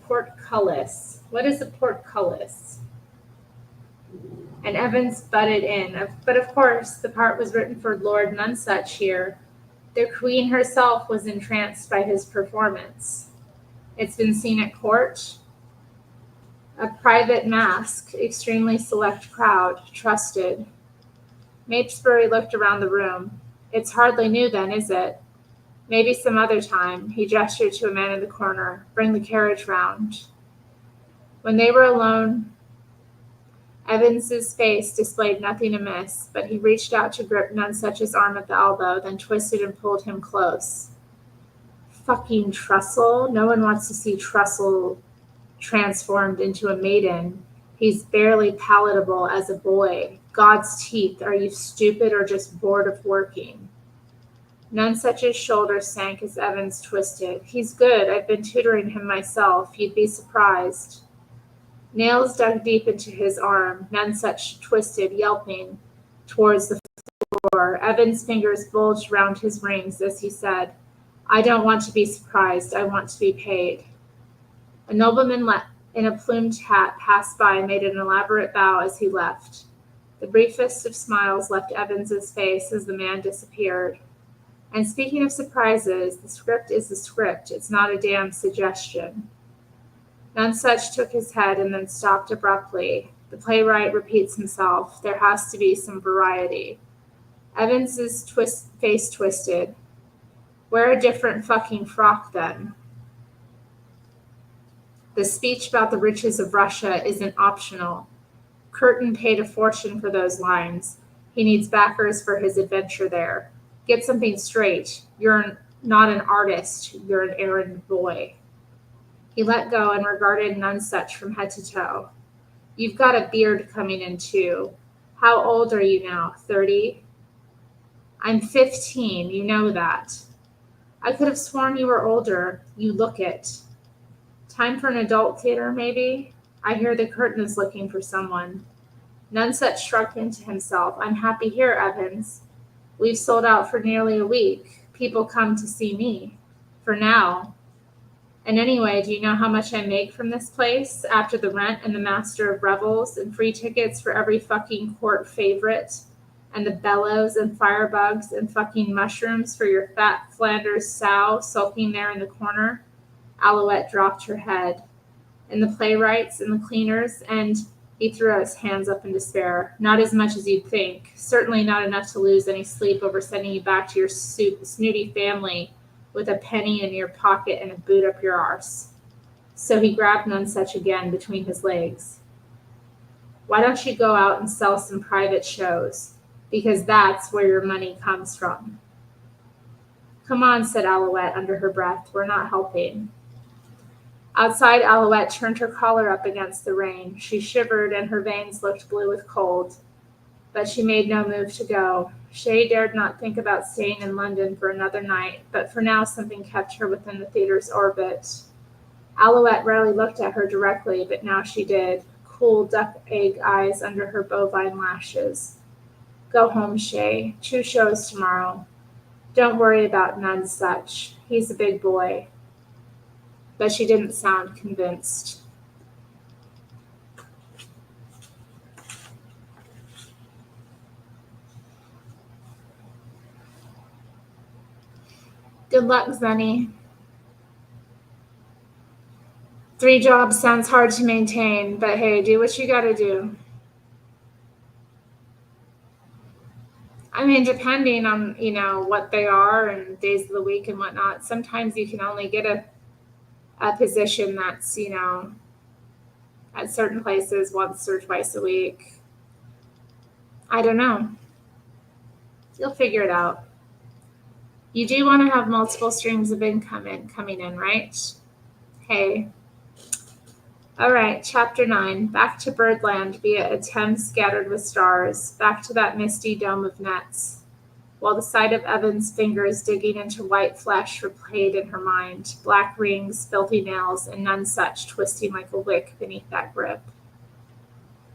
portcullis. What is a portcullis? And Evans butted in. "But of course, the part was written for Lord Nonsuch here. The Queen herself was entranced by his performance. It's been seen at court. A private masque, extremely select crowd, trusted." Mapesbury looked around the room. "It's hardly new then, is it? Maybe some other time." He gestured to a man in the corner. "Bring the carriage round." When they were alone, Evans's face displayed nothing amiss, but he reached out to grip Nonsuch's arm at the elbow, then twisted and pulled him close. "Fucking Trussell. No one wants to see Trussell transformed into a maiden. He's barely palatable as a boy. God's teeth, are you stupid or just bored of working?" Nonsuch's shoulders sank as Evans twisted. "He's good. I've been tutoring him myself. You'd be surprised." Nails dug deep into his arm. Nonsuch twisted, yelping, towards the floor. Evans' fingers bulged round his rings as he said, "I don't want to be surprised. I want to be paid." A nobleman in a plumed hat passed by and made an elaborate bow as he left. The briefest of smiles left Evans's face as the man disappeared. And speaking of surprises, the script is the script. It's not a damn suggestion. Nonsuch took his head and then stopped abruptly. The playwright repeats himself. There has to be some variety. Evans's face twisted. Wear a different fucking frock then. The speech about the riches of Russia isn't optional. Curtin paid a fortune for those lines. He needs backers for his adventure there. Get something straight. You're not an artist. You're an errand boy. He let go and regarded Nonsuch from head to toe. You've got a beard coming in too. How old are you now? 30? I'm 15. You know that. I could have sworn you were older. You look it. Time for an adult theater, maybe? I hear the curtain is looking for someone. Nonsuch shrugged into himself. I'm happy here, Evans. We've sold out for nearly a week. People come to see me. For now. And anyway, do you know how much I make from this place after the rent and the master of revels and free tickets for every fucking court favorite and the bellows and firebugs and fucking mushrooms for your fat Flanders sow sulking there in the corner? Alouette dropped her head. And the playwrights and the cleaners, and he threw his hands up in despair. Not as much as you'd think. Certainly not enough to lose any sleep over sending you back to your snooty family with a penny in your pocket and a boot up your arse. So he grabbed Nonsuch again between his legs. Why don't you go out and sell some private shows? Because that's where your money comes from. Come on, said Alouette under her breath. We're not helping. Outside, Alouette turned her collar up against the rain. She shivered and her veins looked blue with cold. But she made no move to go. Shay dared not think about staying in London for another night, but for now something kept her within the theater's orbit. Alouette rarely looked at her directly, but now she did, cool duck-egg eyes under her bovine lashes. Go home, Shay. 2 shows tomorrow. Don't worry about Nonsuch. He's a big boy. But she didn't sound convinced. Good luck, Zenny. 3 jobs sounds hard to maintain, but hey, do what you gotta do. I mean, depending on, what they are and days of the week and whatnot, sometimes you can only get a position that's, at certain places once or twice a week. I don't know. You'll figure it out. You do want to have multiple streams of income coming in, right? Hey. All right, chapter 9. Back to Birdland via a Thames scattered with stars. Back to that misty dome of nets. While the sight of Evan's fingers digging into white flesh replayed in her mind. Black rings, filthy nails, and Nonsuch twisting like a wick beneath that grip.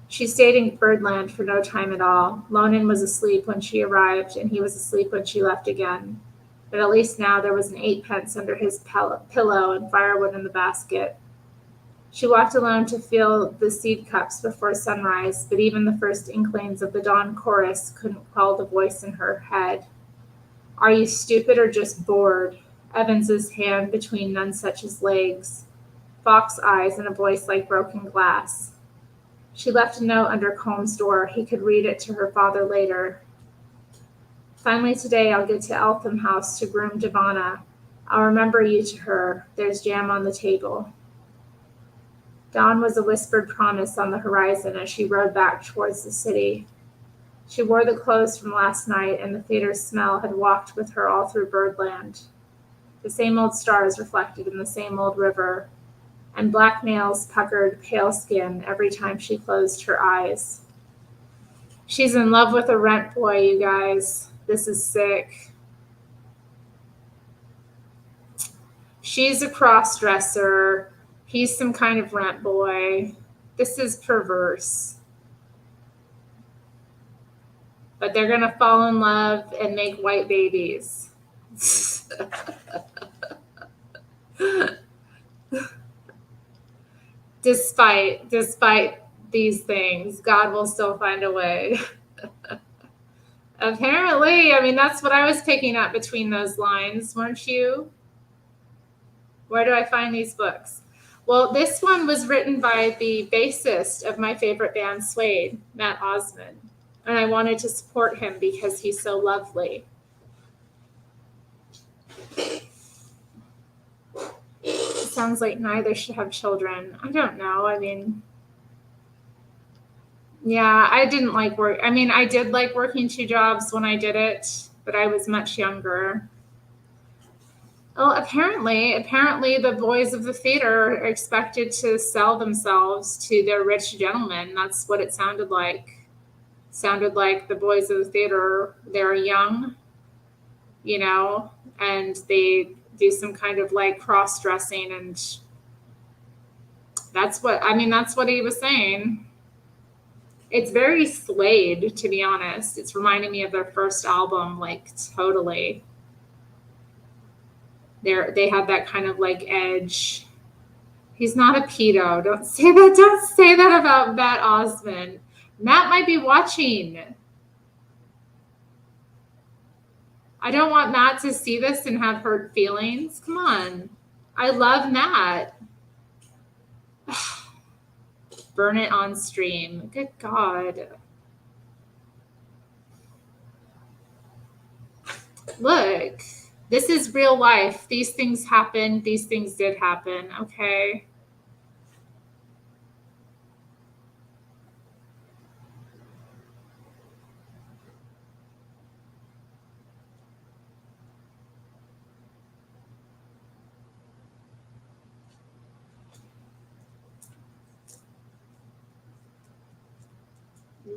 She stayed in Birdland for no time at all. Lonan was asleep when she arrived, and he was asleep when she left again. But at least now there was an 8p under his pillow and firewood in the basket. She walked alone to fill the seed cups before sunrise, but even the first inklings of the dawn chorus couldn't quell the voice in her head. Are you stupid or just bored? Evans's hand between Nonsuch's legs. Fox eyes and a voice like broken glass. She left a note under Combs' door. He could read it to her father later. Finally today I'll get to Eltham House to groom Devana. I'll remember you to her. There's jam on the table. Dawn was a whispered promise on the horizon as she rode back towards the city. She wore the clothes from last night, and the theater's smell had walked with her all through Birdland. The same old stars reflected in the same old river, and black nails puckered pale skin every time she closed her eyes. She's in love with a rent boy, you guys. This is sick. She's a cross-dresser. He's some kind of rent boy. This is perverse. But they're going to fall in love and make white babies. despite these things, God will still find a way. Apparently, I mean, that's what I was picking up between those lines, weren't you? Where do I find these books? Well, this one was written by the bassist of my favorite band, Suede, Matt Osman. And I wanted to support him because he's so lovely. It sounds like neither should have children. I don't know. I mean, yeah, I didn't like work. I mean, I did like working two jobs when I did it, but I was much younger. Well, apparently the boys of the theater are expected to sell themselves to their rich gentlemen. That's what it sounded like. Sounded like the boys of the theater, they're young, and they do some kind of like cross-dressing, and that's what he was saying. It's very Slade, to be honest. It's reminding me of their first album, like totally. They have that kind of like edge. He's not a pedo. Don't say that. Don't say that about Matt Osman. Matt might be watching. I don't want Matt to see this and have hurt feelings. Come on. I love Matt. Burn it on stream. Good God. Look, this is real life. These things happen. These things did happen. Okay.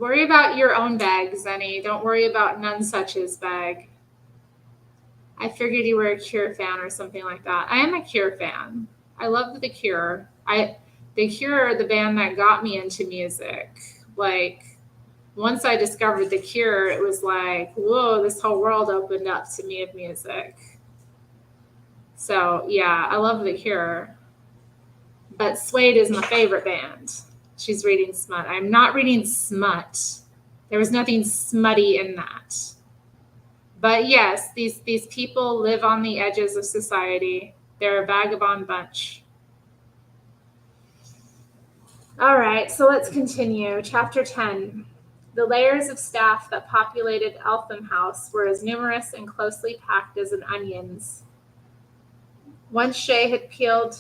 Worry about your own bag, Zenny. Don't worry about none such's bag. I figured you were a Cure fan or something like that. I am a Cure fan. I love The Cure. The Cure are the band that got me into music. Like, once I discovered The Cure, it was like, whoa, this whole world opened up to me of music. So, yeah, I love The Cure. But Suede is my favorite band. She's reading smut. I'm not reading smut. There was nothing smutty in that. But yes, these people live on the edges of society. They're a vagabond bunch. All right, so let's continue. Chapter 10. The layers of staff that populated Eltham House were as numerous and closely packed as an onion's. Once Shay had peeled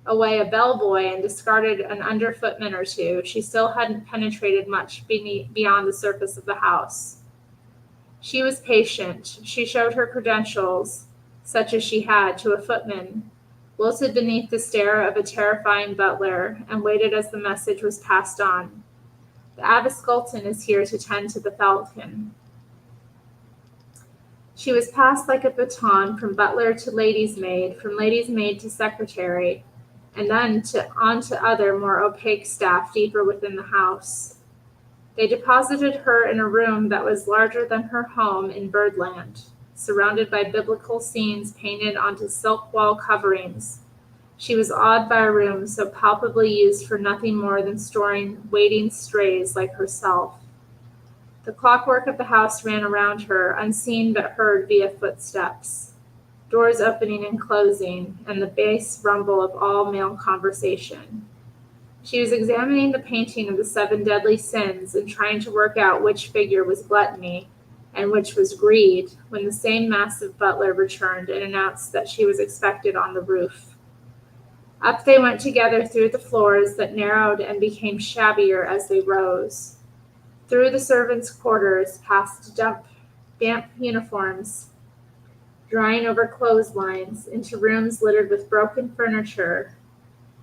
away a bellboy and discarded an underfootman or two, she still hadn't penetrated much beyond the surface of the house. She was patient. She showed her credentials, such as she had, to a footman, wilted beneath the stare of a terrifying butler, and waited as the message was passed on. The Abbess Sculton is here to tend to the falcon. She was passed like a baton from butler to lady's maid, from lady's maid to secretary, and then on to other, more opaque staff deeper within the house. They deposited her in a room that was larger than her home in Birdland, surrounded by biblical scenes painted onto silk wall coverings. She was awed by a room so palpably used for nothing more than storing waiting strays like herself. The clockwork of the house ran around her, unseen but heard via footsteps, doors opening and closing, and the bass rumble of all male conversation. She was examining the painting of the 7 deadly sins and trying to work out which figure was gluttony and which was greed when the same massive butler returned and announced that she was expected on the roof. Up they went together through the floors that narrowed and became shabbier as they rose. Through the servants' quarters, past damp uniforms, drying over clotheslines, into rooms littered with broken furniture,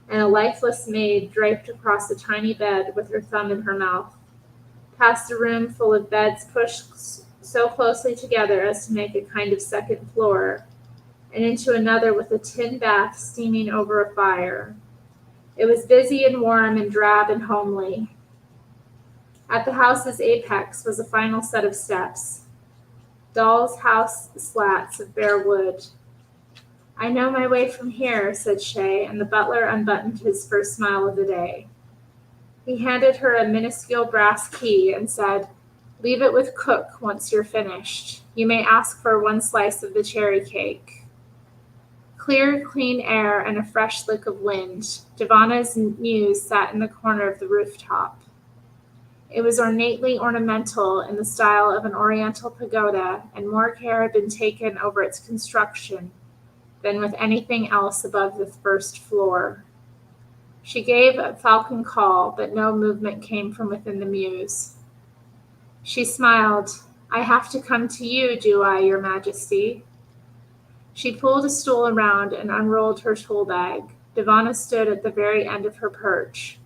and a lifeless maid draped across a tiny bed with her thumb in her mouth, past a room full of beds pushed so closely together as to make a kind of second floor, and into another with a tin bath steaming over a fire. It was busy and warm and drab and homely. At the house's apex was a final set of steps, doll's house slats of bare wood. I know my way from here, said Shay, and the butler unbuttoned his first smile of the day. He handed her a minuscule brass key and said, Leave it with cook once you're finished. You may ask for one slice of the cherry cake. Clear, clean air and a fresh lick of wind, Devana's muse sat in the corner of the rooftop. It was ornately ornamental in the style of an oriental pagoda, and more care had been taken over its construction than with anything else above the first floor. She gave a falcon call, but no movement came from within the mews. She smiled. I have to come to you, do I, Your Majesty? She pulled a stool around and unrolled her tool bag. Devana stood at the very end of her perch,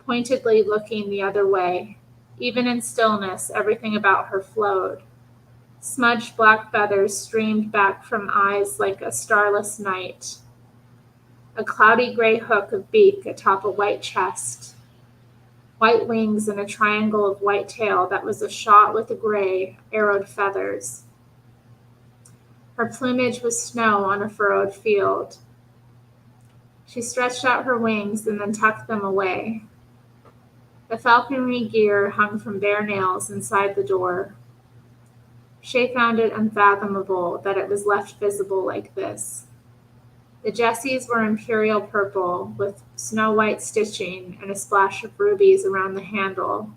pointedly looking the other way. Even in stillness, everything about her flowed. Smudged black feathers streamed back from eyes like a starless night. A cloudy gray hook of beak atop a white chest. White wings and a triangle of white tail that was ashot with the gray, arrowed feathers. Her plumage was snow on a furrowed field. She stretched out her wings and then tucked them away. The falconry gear hung from bare nails inside the door. Shay found it unfathomable that it was left visible like this. The jesses were imperial purple, with snow-white stitching and a splash of rubies around the handle.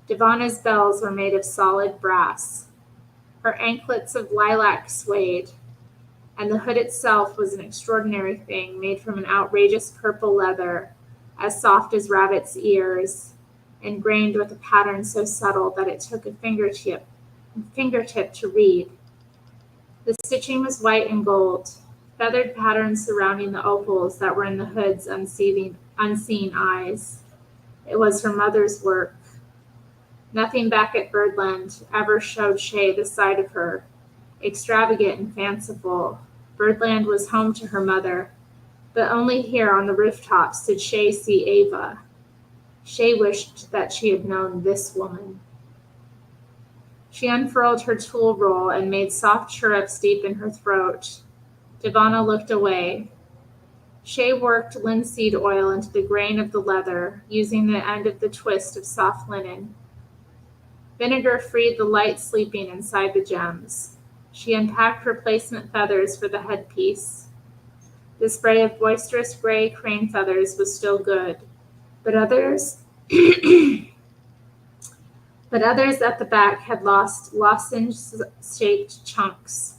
Devana's bells were made of solid brass. Her anklets of lilac suede, and the hood itself was an extraordinary thing made from an outrageous purple leather, as soft as rabbit's ears, ingrained with a pattern so subtle that it took a fingertip to read. The stitching was white and gold, feathered patterns surrounding the opals that were in the hood's unseen eyes. It was her mother's work. Nothing back at Birdland ever showed Shay the side of her, extravagant and fanciful. Birdland was home to her mother, but only here on the rooftops did Shay see Ava. Shay wished that she had known this woman. She unfurled her tool roll and made soft chirrups deep in her throat. Devana looked away. Shay worked linseed oil into the grain of the leather, using the end of the twist of soft linen. Vinegar freed the light sleeping inside the gems. She unpacked replacement feathers for the headpiece. The spray of boisterous gray crane feathers was still good, but others at the back had lost lozenge-shaped chunks.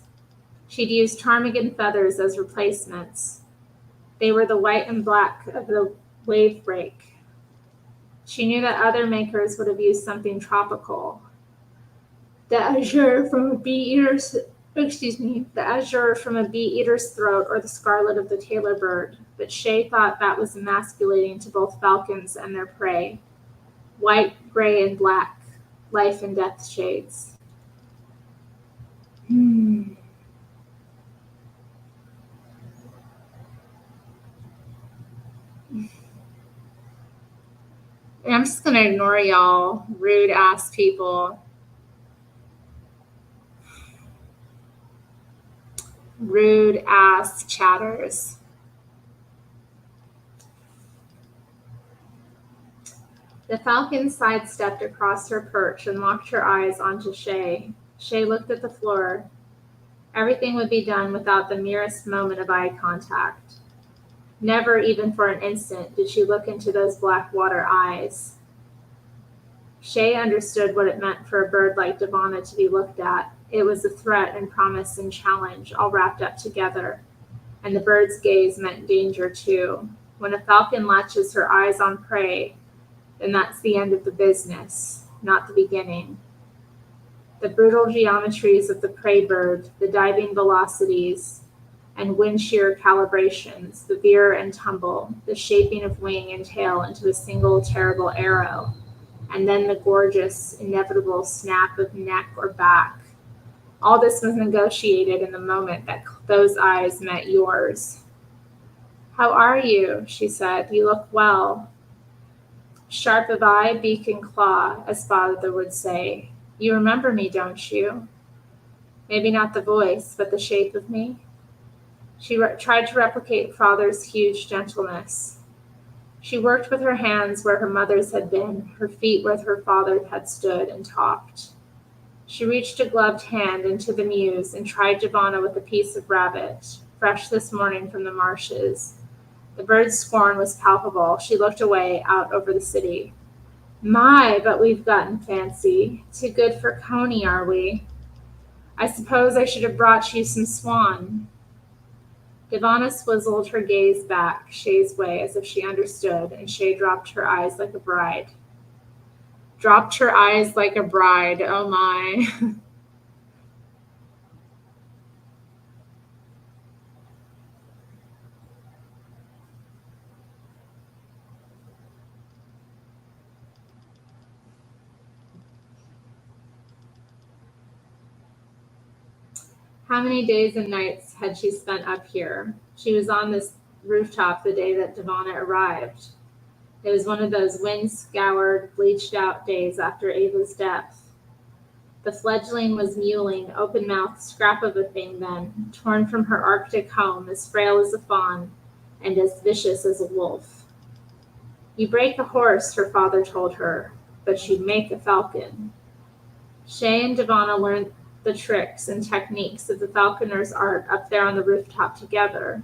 She'd used ptarmigan feathers as replacements. They were the white and black of the wave break. She knew that other makers would have used something tropical. The azure from a bee-eater's throat or the scarlet of the tailor bird, but Shay thought that was emasculating to both falcons and their prey. White, gray, and black, life and death shades. And I'm just going to ignore y'all, rude-ass people. Rude-ass chatters. The falcon sidestepped across her perch and locked her eyes onto Shay. Shay looked at the floor. Everything would be done without the merest moment of eye contact. Never, even for an instant, did she look into those black water eyes. Shay understood what it meant for a bird like Devana to be looked at. It was a threat and promise and challenge, all wrapped up together. And the bird's gaze meant danger, too. When a falcon latches her eyes on prey, then that's the end of the business, not the beginning. The brutal geometries of the prey bird, the diving velocities, and wind shear calibrations, the veer and tumble, the shaping of wing and tail into a single terrible arrow, and then the gorgeous, inevitable snap of neck or back. All this was negotiated in the moment that those eyes met yours. How are you? She said. You look well. Sharp of eye, beak, and claw, as father would say. You remember me, don't you? Maybe not the voice, but the shape of me? She tried to replicate father's huge gentleness. She worked with her hands where her mother's had been, her feet where her father had stood and talked. She reached a gloved hand into the mews and tried Giovanna with a piece of rabbit, fresh this morning from the marshes. The bird's scorn was palpable. She looked away, out over the city. My, but we've gotten fancy. Too good for Coney, are we? I suppose I should have brought you some swan. Giovanna swizzled her gaze back Shay's way as if she understood, and Shay dropped her eyes like a bride. Dropped her eyes like a bride, oh my. How many days and nights had she spent up here? She was on this rooftop the day that Giovanna arrived. It was one of those wind-scoured, bleached-out days after Ava's death. The fledgling was mewling, open-mouthed scrap of a thing then, torn from her Arctic home, as frail as a fawn and as vicious as a wolf. You break a horse, her father told her, but you make a falcon. Shay and Giovanna learned the tricks and techniques of the falconer's art up there on the rooftop together.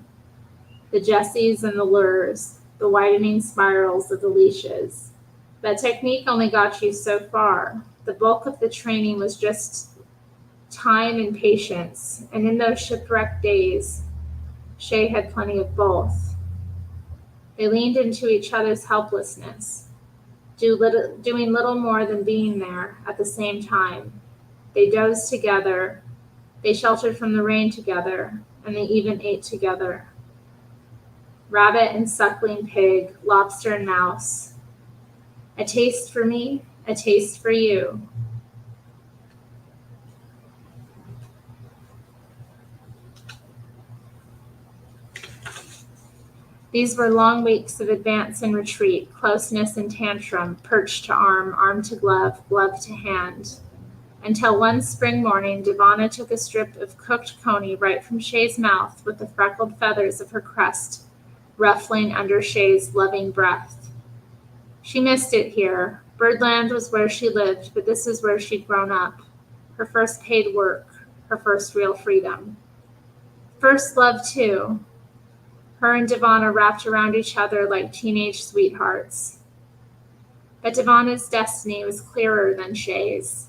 The jesses and the lures, the widening spirals of the leashes. That technique only got you so far. The bulk of the training was just time and patience, and in those shipwrecked days, Shay had plenty of both. They leaned into each other's helplessness, doing little more than being there at the same time. They dozed together, they sheltered from the rain together, and they even ate together. Rabbit and suckling pig, lobster and mouse. A taste for me, a taste for you. These were long weeks of advance and retreat, closeness and tantrum, perch to arm to glove, glove to hand. Until one spring morning, Giovanna took a strip of cooked coney right from Shay's mouth with the freckled feathers of her crest ruffling under Shay's loving breath. She missed it here. Birdland was where she lived, but this is where she'd grown up. Her first paid work, her first real freedom. First love, too. Her and Giovanna wrapped around each other like teenage sweethearts. But Giovanna's destiny was clearer than Shay's.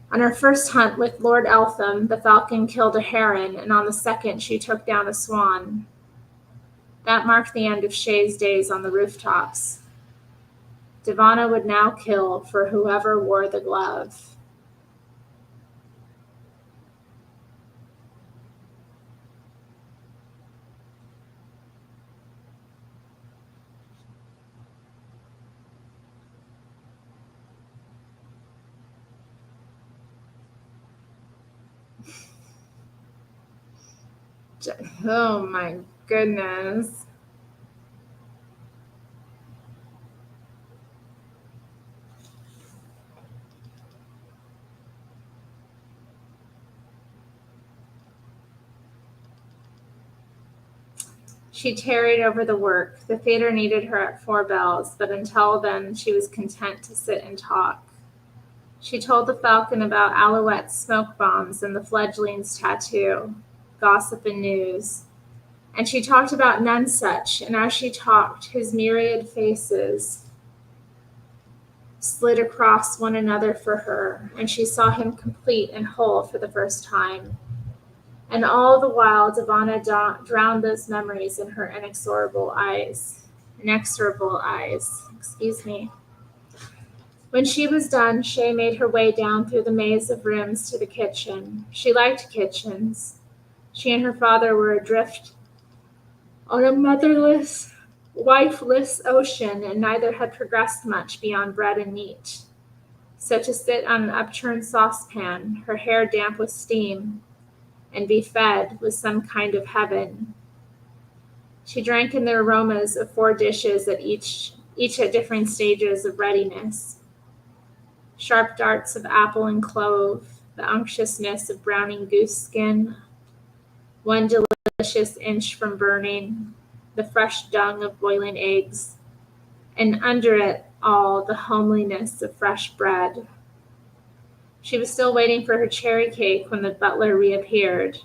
On her first hunt with Lord Eltham, the falcon killed a heron, and on the second she took down a swan. That marked the end of Shay's days on the rooftops. Giovanna would now kill for whoever wore the glove. Oh my goodness. She tarried over the work. The theater needed her at 4 bells, but until then she was content to sit and talk. She told the falcon about Alouette's smoke bombs and the fledgling's tattoo, gossip and news. And she talked about Nonesuch, and as she talked, his myriad faces slid across one another for her, and she saw him complete and whole for the first time. And all the while, Giovanna drowned those memories in her inexorable eyes. When she was done, Shay made her way down through the maze of rooms to the kitchen. She liked kitchens. She and her father were adrift on a motherless, wifeless ocean, and neither had progressed much beyond bread and meat. So to sit on an upturned saucepan, her hair damp with steam, and be fed was some kind of heaven. She drank in the aromas of 4 dishes at each at different stages of readiness. Sharp darts of apple and clove, the unctuousness of browning goose skin, one delicious inch from burning, the fresh dung of boiling eggs, and under it all the homeliness of fresh bread. She was still waiting for her cherry cake when the butler reappeared.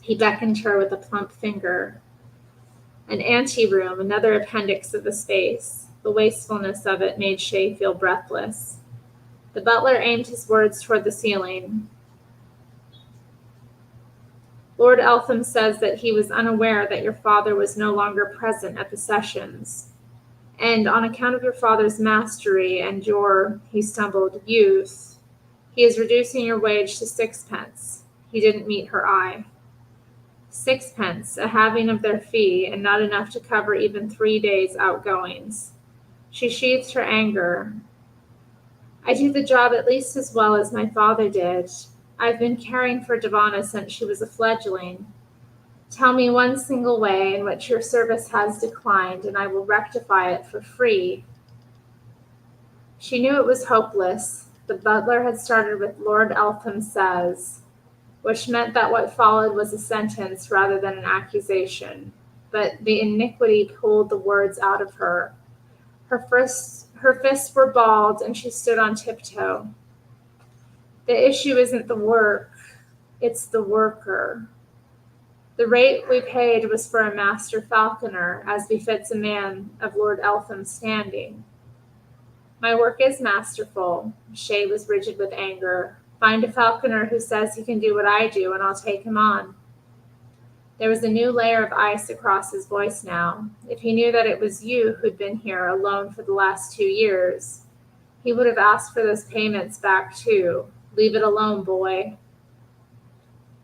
He beckoned her with a plump finger. An anteroom, another appendix of the space. The wastefulness of it made Shay feel breathless. The butler aimed his words toward the ceiling. Lord Eltham says that he was unaware that your father was no longer present at the sessions. And on account of your father's mastery and your, he stumbled, youth, he is reducing your wage to 6 pence. He didn't meet her eye. 6 pence, a halving of their fee, and not enough to cover even 3 days' outgoings. She sheathed her anger. I do the job at least as well as my father did. I've been caring for Devana since she was a fledgling. Tell me one single way in which your service has declined, and I will rectify it for free. She knew it was hopeless. The butler had started with Lord Eltham says, which meant that what followed was a sentence rather than an accusation. But the iniquity pulled the words out of her. Her fists were balled, and she stood on tiptoe. The issue isn't the work, it's the worker. The rate we paid was for a master falconer, as befits a man of Lord Eltham's standing. My work is masterful. Shay was rigid with anger. Find a falconer who says he can do what I do, and I'll take him on. There was a new layer of ice across his voice now. If he knew that it was you who'd been here alone for the last 2 years, he would have asked for those payments back too. Leave it alone, boy.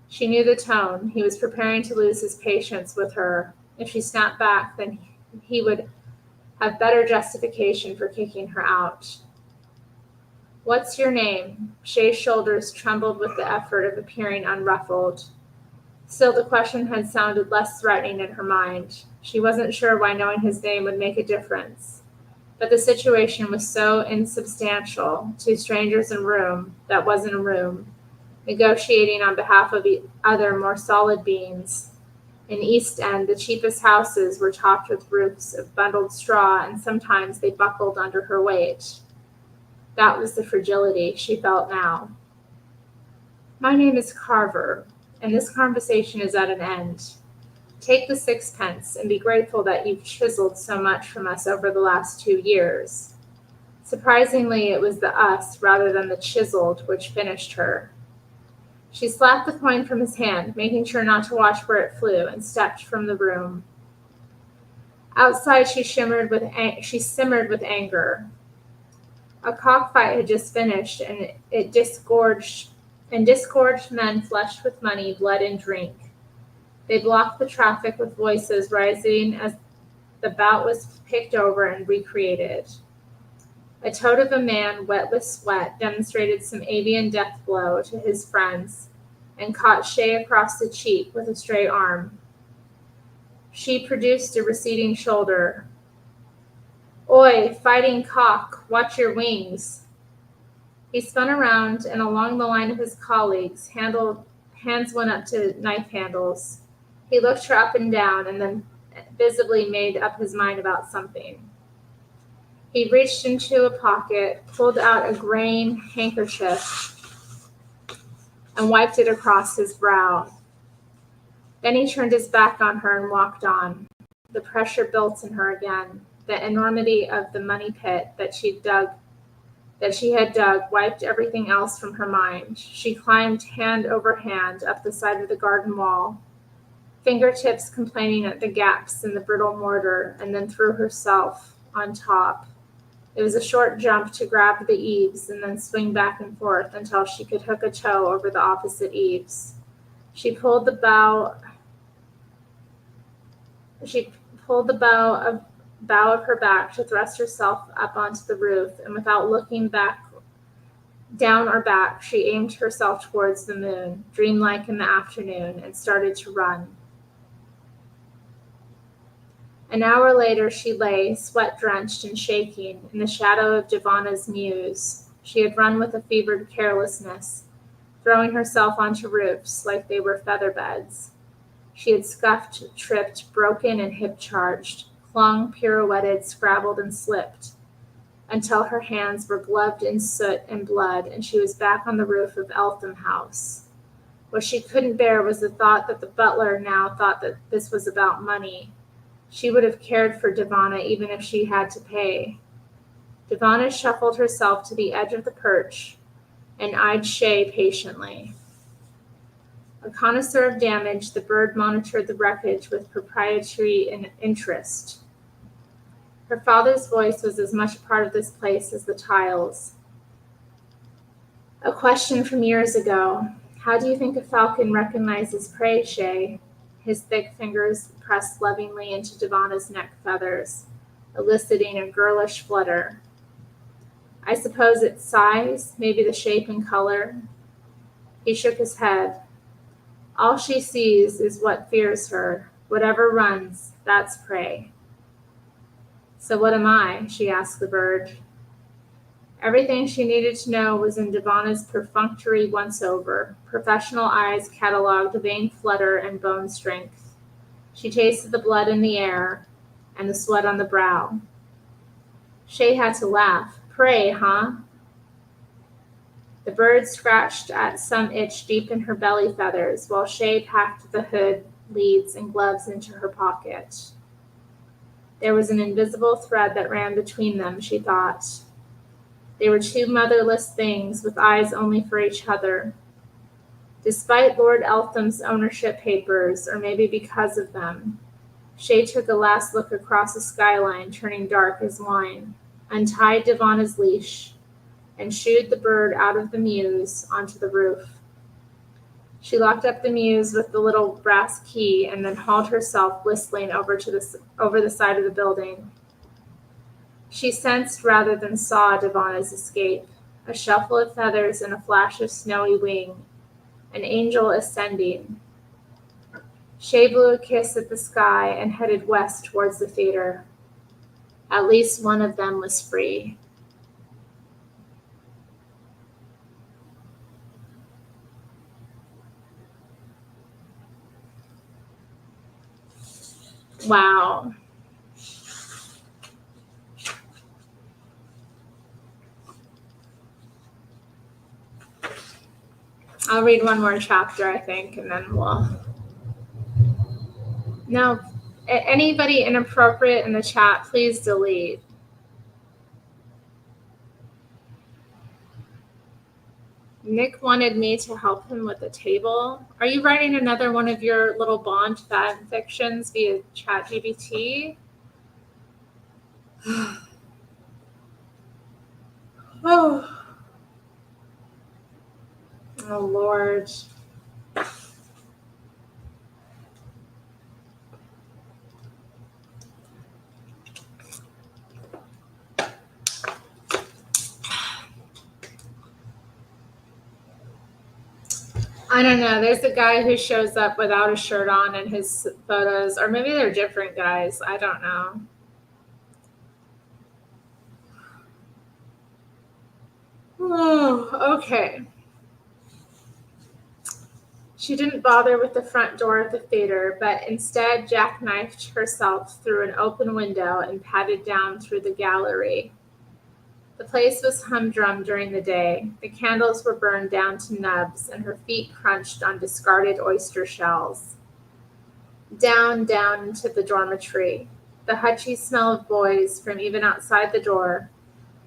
She knew the tone. He was preparing to lose his patience with her. If she snapped back, then he would have better justification for kicking her out. What's your name? Shay's shoulders trembled with the effort of appearing unruffled. Still, the question had sounded less threatening in her mind. She wasn't sure why knowing his name would make a difference. But the situation was so insubstantial, 2 strangers in a room that wasn't a room, negotiating on behalf of other more solid beings. In East End, the cheapest houses were topped with roofs of bundled straw, and sometimes they buckled under her weight. That was the fragility she felt now. My name is Carver, and this conversation is at an end. Take the 6 pence and be grateful that you've chiseled so much from us over the last 2 years. Surprisingly, it was the us rather than the chiseled which finished her. She slapped the coin from his hand, making sure not to watch where it flew, and stepped from the room. Outside, she simmered with anger. A cockfight had just finished, and disgorged men flushed with money, blood, and drink. They blocked the traffic with voices rising as the bout was picked over and recreated. A toad of a man, wet with sweat, demonstrated some avian death blow to his friends and caught Shay across the cheek with a stray arm. She produced a receding shoulder. Oi, fighting cock, watch your wings. He spun around, and along the line of his colleagues, hands went up to knife handles. He looked her up and down, and then visibly made up his mind about something. He reached into a pocket, pulled out a graying handkerchief, and wiped it across his brow. Then he turned his back on her and walked on. The pressure built in her again. The enormity of the money pit that she had dug wiped everything else from her mind. She climbed hand over hand up the side of the garden wall, fingertips complaining at the gaps in the brittle mortar, and then threw herself on top. It was a short jump to grab the eaves and then swing back and forth until she could hook a toe over the opposite eaves. She pulled the bow of her back to thrust herself up onto the roof, and without looking back, down or back, she aimed herself towards the moon, dreamlike in the afternoon, and started to run. An hour later, she lay, sweat-drenched and shaking, in the shadow of Devana's mews. She had run with a fevered carelessness, throwing herself onto roofs like they were feather beds. She had scuffed, tripped, broken, and hip-charged, clung, pirouetted, scrabbled, and slipped, until her hands were gloved in soot and blood, and she was back on the roof of Eltham House. What she couldn't bear was the thought that the butler now thought that this was about money. She would have cared for Devana even if she had to pay. Devana shuffled herself to the edge of the perch and eyed Shay patiently. A connoisseur of damage, the bird monitored the wreckage with proprietary and interest. Her father's voice was as much a part of this place as the tiles. A question from years ago. How do you think a falcon recognizes prey, Shay? His thick fingers pressed lovingly into Devana's neck feathers, eliciting a girlish flutter. I suppose its size, maybe the shape and color. He shook his head. All she sees is what fears her. Whatever runs, that's prey. So what am I? She asked the bird. Everything she needed to know was in Devana's perfunctory once-over. Professional eyes cataloged vein flutter and bone strength. She tasted the blood in the air and the sweat on the brow. Shay had to laugh. Prey, huh? The bird scratched at some itch deep in her belly feathers, while Shay packed the hood, leads, and gloves into her pocket. There was an invisible thread that ran between them, she thought. They were two motherless things with eyes only for each other. Despite Lord Eltham's ownership papers, or maybe because of them, Shay took a last look across the skyline, turning dark as wine, untied Devana's leash, and shooed the bird out of the mews onto the roof. She locked up the mews with the little brass key and then hauled herself whistling over the side of the building. She sensed rather than saw Devana's escape, a shuffle of feathers and a flash of snowy wing, an angel ascending. Shay blew a kiss at the sky and headed west towards the theater. At least one of them was free. Wow. I'll read one more chapter, I think, and then we'll... No, anybody inappropriate in the chat, please delete. Nick wanted me to help him with the table. Are you writing another one of your little Bond fan fictions via ChatGPT? Oh, Lord. I don't know. There's a guy who shows up without a shirt on in his photos, or maybe they're different guys. I don't know. Oh, okay. She didn't bother with the front door of the theater, but instead jackknifed herself through an open window and padded down through the gallery. The place was humdrum during the day. The candles were burned down to nubs, and her feet crunched on discarded oyster shells. Down into the dormitory. The hutchy smell of boys from even outside the door.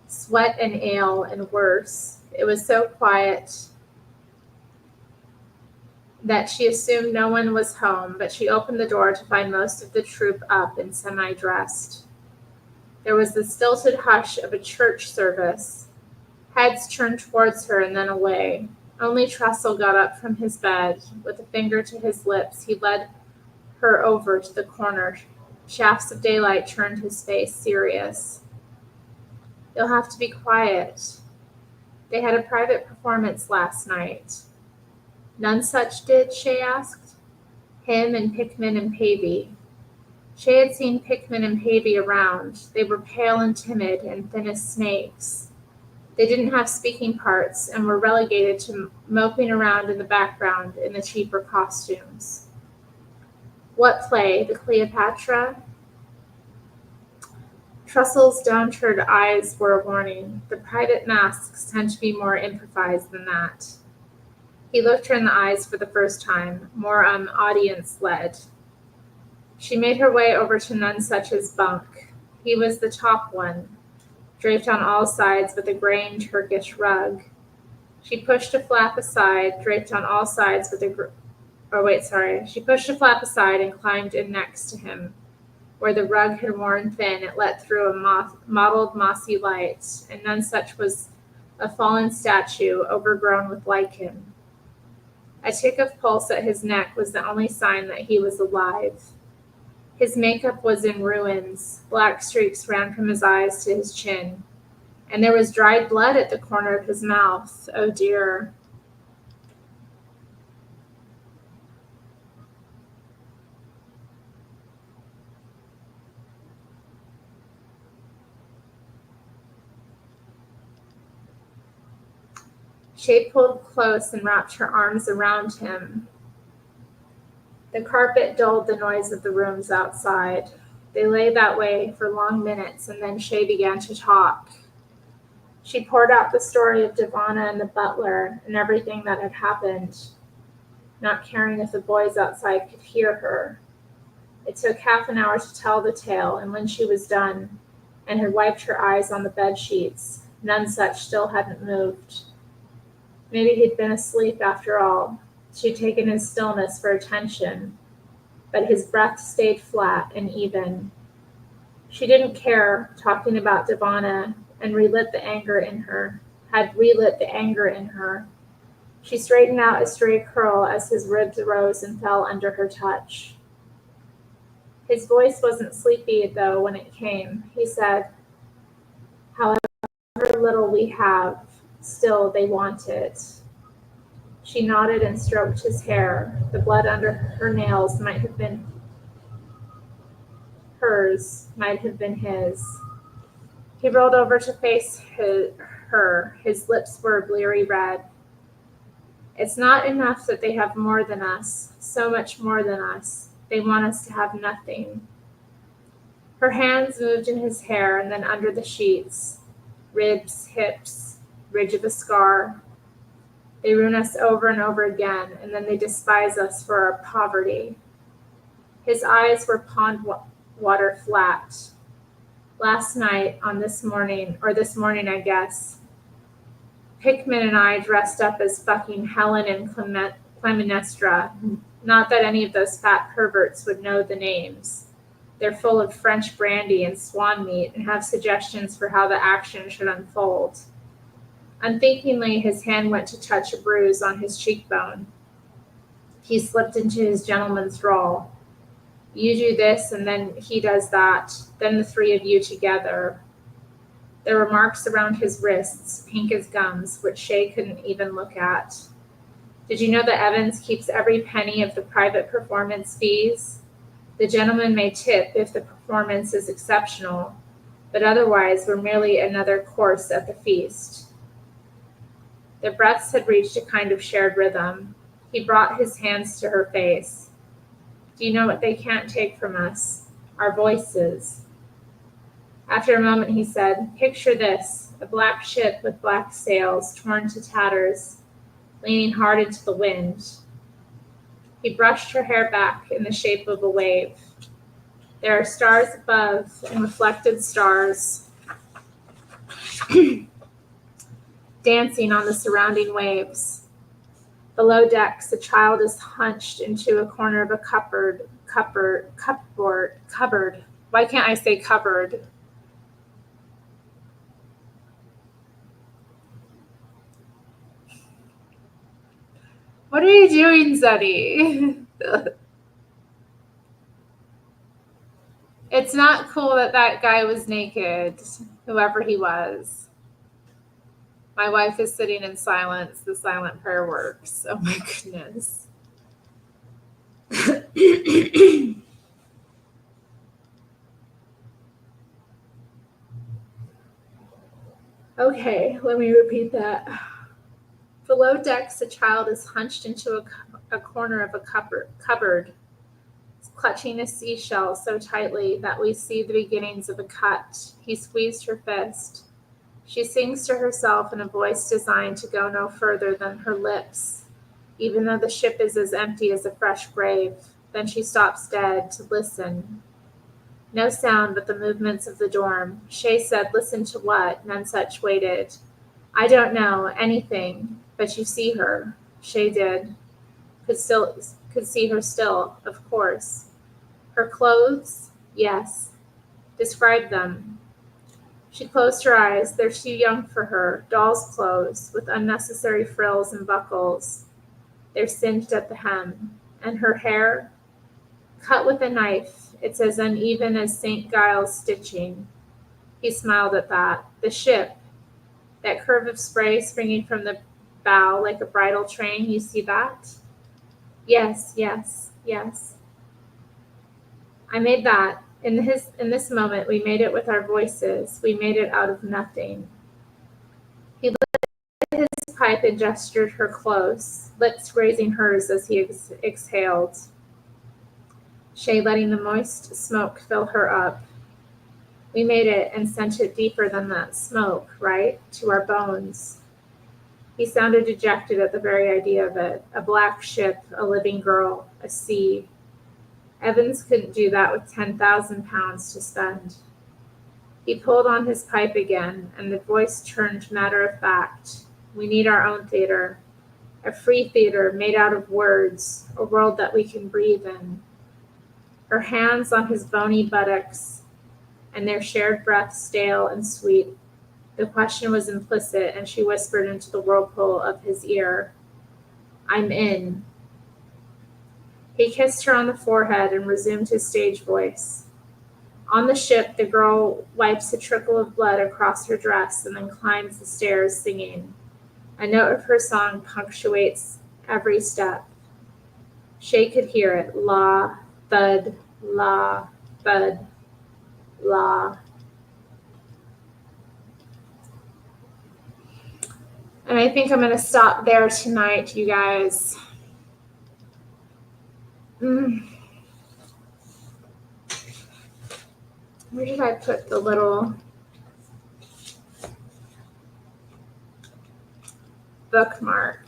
Sweat and ale and worse. It was so quiet that she assumed no one was home, but she opened the door to find most of the troupe up and semi-dressed. There was the stilted hush of a church service. Heads turned towards her and then away. Only Trestle got up from his bed. With a finger to his lips, he led her over to the corner. Shafts of daylight turned his face serious. You'll have to be quiet. They had a private performance last night. None such did, Shay asked. Him and Pickman and Pavey. Shay had seen Pickman and Pavey around. They were pale and timid and thin as snakes. They didn't have speaking parts and were relegated to moping around in the background in the cheaper costumes. What play? The Cleopatra? Trustle's downturned eyes were a warning. The private masks tend to be more improvised than that. He looked her in the eyes for the first time, more audience-led. She made her way over to Nonsuch's bunk. He was the top one, draped on all sides with a graying Turkish rug. She pushed a flap aside, draped on all sides with a She pushed a flap aside and climbed in next to him. Where the rug had worn thin, it let through a mottled, mossy light, and Nonsuch was a fallen statue, overgrown with lichen. A tick of pulse at his neck was the only sign that he was alive. His makeup was in ruins. Black streaks ran from his eyes to his chin. And there was dried blood at the corner of his mouth. Oh dear. She pulled close and wrapped her arms around him. The carpet dulled the noise of the rooms outside. They lay that way for long minutes, and then Shay began to talk. She poured out the story of Devana and the butler and everything that had happened, not caring if the boys outside could hear her. It took half an hour to tell the tale, and when she was done and had wiped her eyes on the bed sheets, Nonsuch still hadn't moved. Maybe he'd been asleep after all. She'd taken his stillness for attention, but his breath stayed flat and even. She didn't care, talking about Devana, and had relit the anger in her. She straightened out a stray curl as his ribs rose and fell under her touch. His voice wasn't sleepy, though, when it came. He said, "However little we have, still they want it." She nodded and stroked his hair. The blood under her nails might have been hers, might have been his. He rolled over to face her. His lips were a bleary red. "It's not enough that they have more than us, so much more than us. They want us to have nothing." Her hands moved in his hair and then under the sheets. Ribs, hips, ridge of a scar. They ruin us over and over again, and then they despise us for our poverty. His eyes were pond water flat. Last night, this morning, I guess, Hickman and I dressed up as fucking Helen and Clytemnestra. Not that any of those fat perverts would know the names. They're full of French brandy and swan meat and have suggestions for how the action should unfold. Unthinkingly, his hand went to touch a bruise on his cheekbone. He slipped into his gentleman's drawl. "You do this, and then he does that, then the three of you together." There were marks around his wrists, pink as gums, which Shay couldn't even look at. "Did you know that Evans keeps every penny of the private performance fees? The gentleman may tip if the performance is exceptional, but otherwise we're merely another course at the feast." Their breaths had reached a kind of shared rhythm. He brought his hands to her face. "Do you know what they can't take from us? Our voices." After a moment he said, "Picture this, a black ship with black sails torn to tatters, leaning hard into the wind." He brushed her hair back in the shape of a wave. There are stars above and reflected stars dancing on the surrounding waves. Below decks, a child is hunched into a corner of a cupboard. Why can't I say cupboard? What are you doing, Zeddy? It's not cool that guy was naked, whoever he was. My wife is sitting in silence. The silent prayer works. Oh my goodness. Okay, let me repeat that. Below decks, a child is hunched into a corner of a cupboard. clutching a seashell so tightly that we see the beginnings of a cut. He squeezed her fist. She sings to herself in a voice designed to go no further than her lips, even though the ship is as empty as a fresh grave. Then she stops dead to listen. No sound but the movements of the dorm. Shay said, "Listen to what?" Nonsuch waited. "I don't know. Anything. But you see her." Shay did. Could see her still, of course. Her clothes? Yes. Describe them. She closed her eyes. They're too young for her. Doll's clothes, with unnecessary frills and buckles. They're singed at the hem. And her hair? Cut with a knife. It's as uneven as St. Giles stitching. He smiled at that. The ship, that curve of spray springing from the bow like a bridal train, you see that? Yes, yes, yes. I made that. In this moment, we made it with our voices. We made it out of nothing. He lit his pipe and gestured her close, lips grazing hers as he exhaled. Shay letting the moist smoke fill her up. We made it and sent it deeper than that smoke, right? To our bones. He sounded dejected at the very idea of it. A black ship, a living girl, a sea. Evans couldn't do that with 10,000 pounds to spend. He pulled on his pipe again, and the voice turned matter of fact. We need our own theater. A free theater made out of words, a world that we can breathe in. Her hands on his bony buttocks, and their shared breath stale and sweet. The question was implicit, and she whispered into the whirlpool of his ear, "I'm in." He kissed her on the forehead and resumed his stage voice. On the ship, the girl wipes a trickle of blood across her dress and then climbs the stairs singing. A note of her song punctuates every step. Shay could hear it, la, thud, la, thud, la. And I think I'm going to stop there tonight, you guys. Where did I put the little bookmark?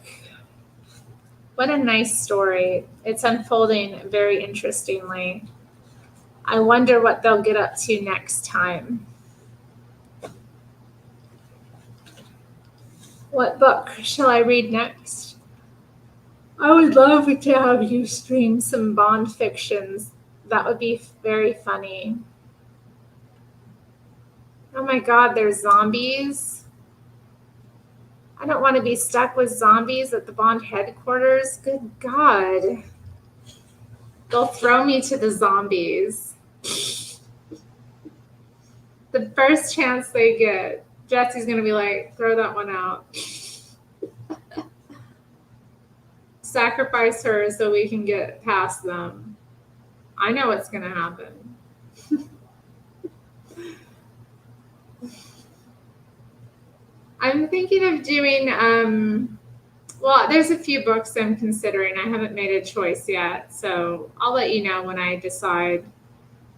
What a nice story. It's unfolding very interestingly. I wonder what they'll get up to next time. What book shall I read next? I would love to have you stream some Bond fictions. That would be very funny. Oh my God, there's zombies. I don't want to be stuck with zombies at the Bond headquarters. Good God. They'll throw me to the zombies. The first chance they get, Jesse's going to be like, throw that one out. Sacrifice her so we can get past them. I know what's going to happen. I'm thinking of doing, well, there's a few books I'm considering. I haven't made a choice yet, so I'll let you know when I decide.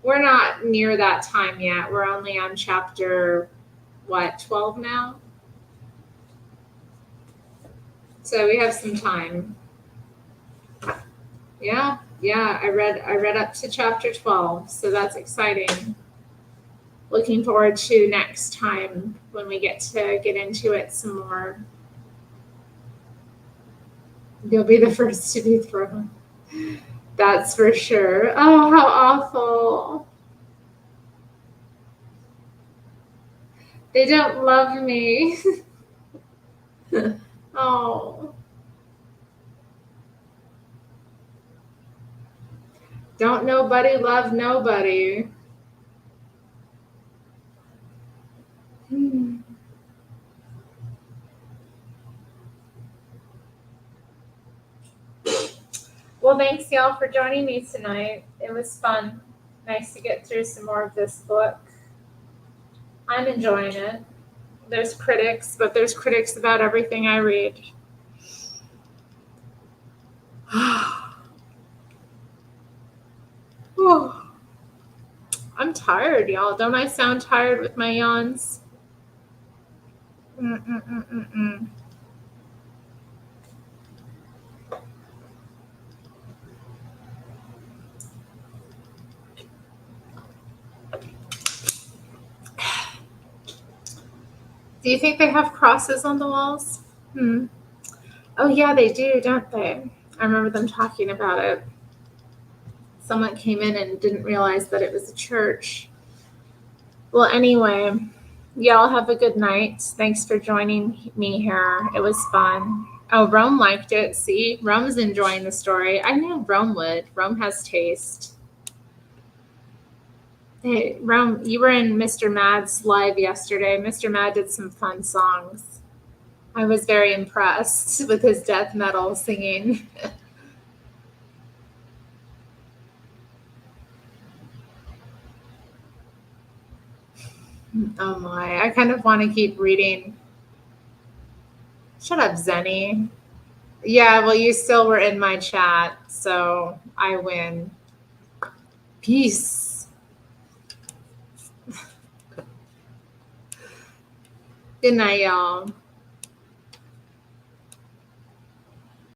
We're not near that time yet. We're only on chapter, 12 now? So we have some time. Yeah, I read up to chapter 12, so that's exciting. Looking forward to next time when we get to get into it some more. You'll be the first to be thrown. That's for sure. Oh, how awful. They don't love me. Oh. Don't nobody love nobody. Well, thanks y'all for joining me tonight. It was fun. Nice to get through some more of this book. I'm enjoying it. There's critics, but there's critics about everything I read. I'm tired, y'all. Don't I sound tired with my yawns? Mm-mm-mm-mm-mm. Do you think they have crosses on the walls? Oh, yeah, they do, don't they? I remember them talking about it. Someone came in and didn't realize that it was a church. Well, anyway, y'all have a good night. Thanks for joining me here. It was fun. Oh, Rome liked it. See, Rome's enjoying the story. I knew Rome would. Rome has taste. Hey, Rome, you were in Mr. Mad's live yesterday. Mr. Mad did some fun songs. I was very impressed with his death metal singing. Oh my, I kind of want to keep reading. Shut up, Zenny. Yeah, well, you still were in my chat, so I win. Peace. Good night, y'all.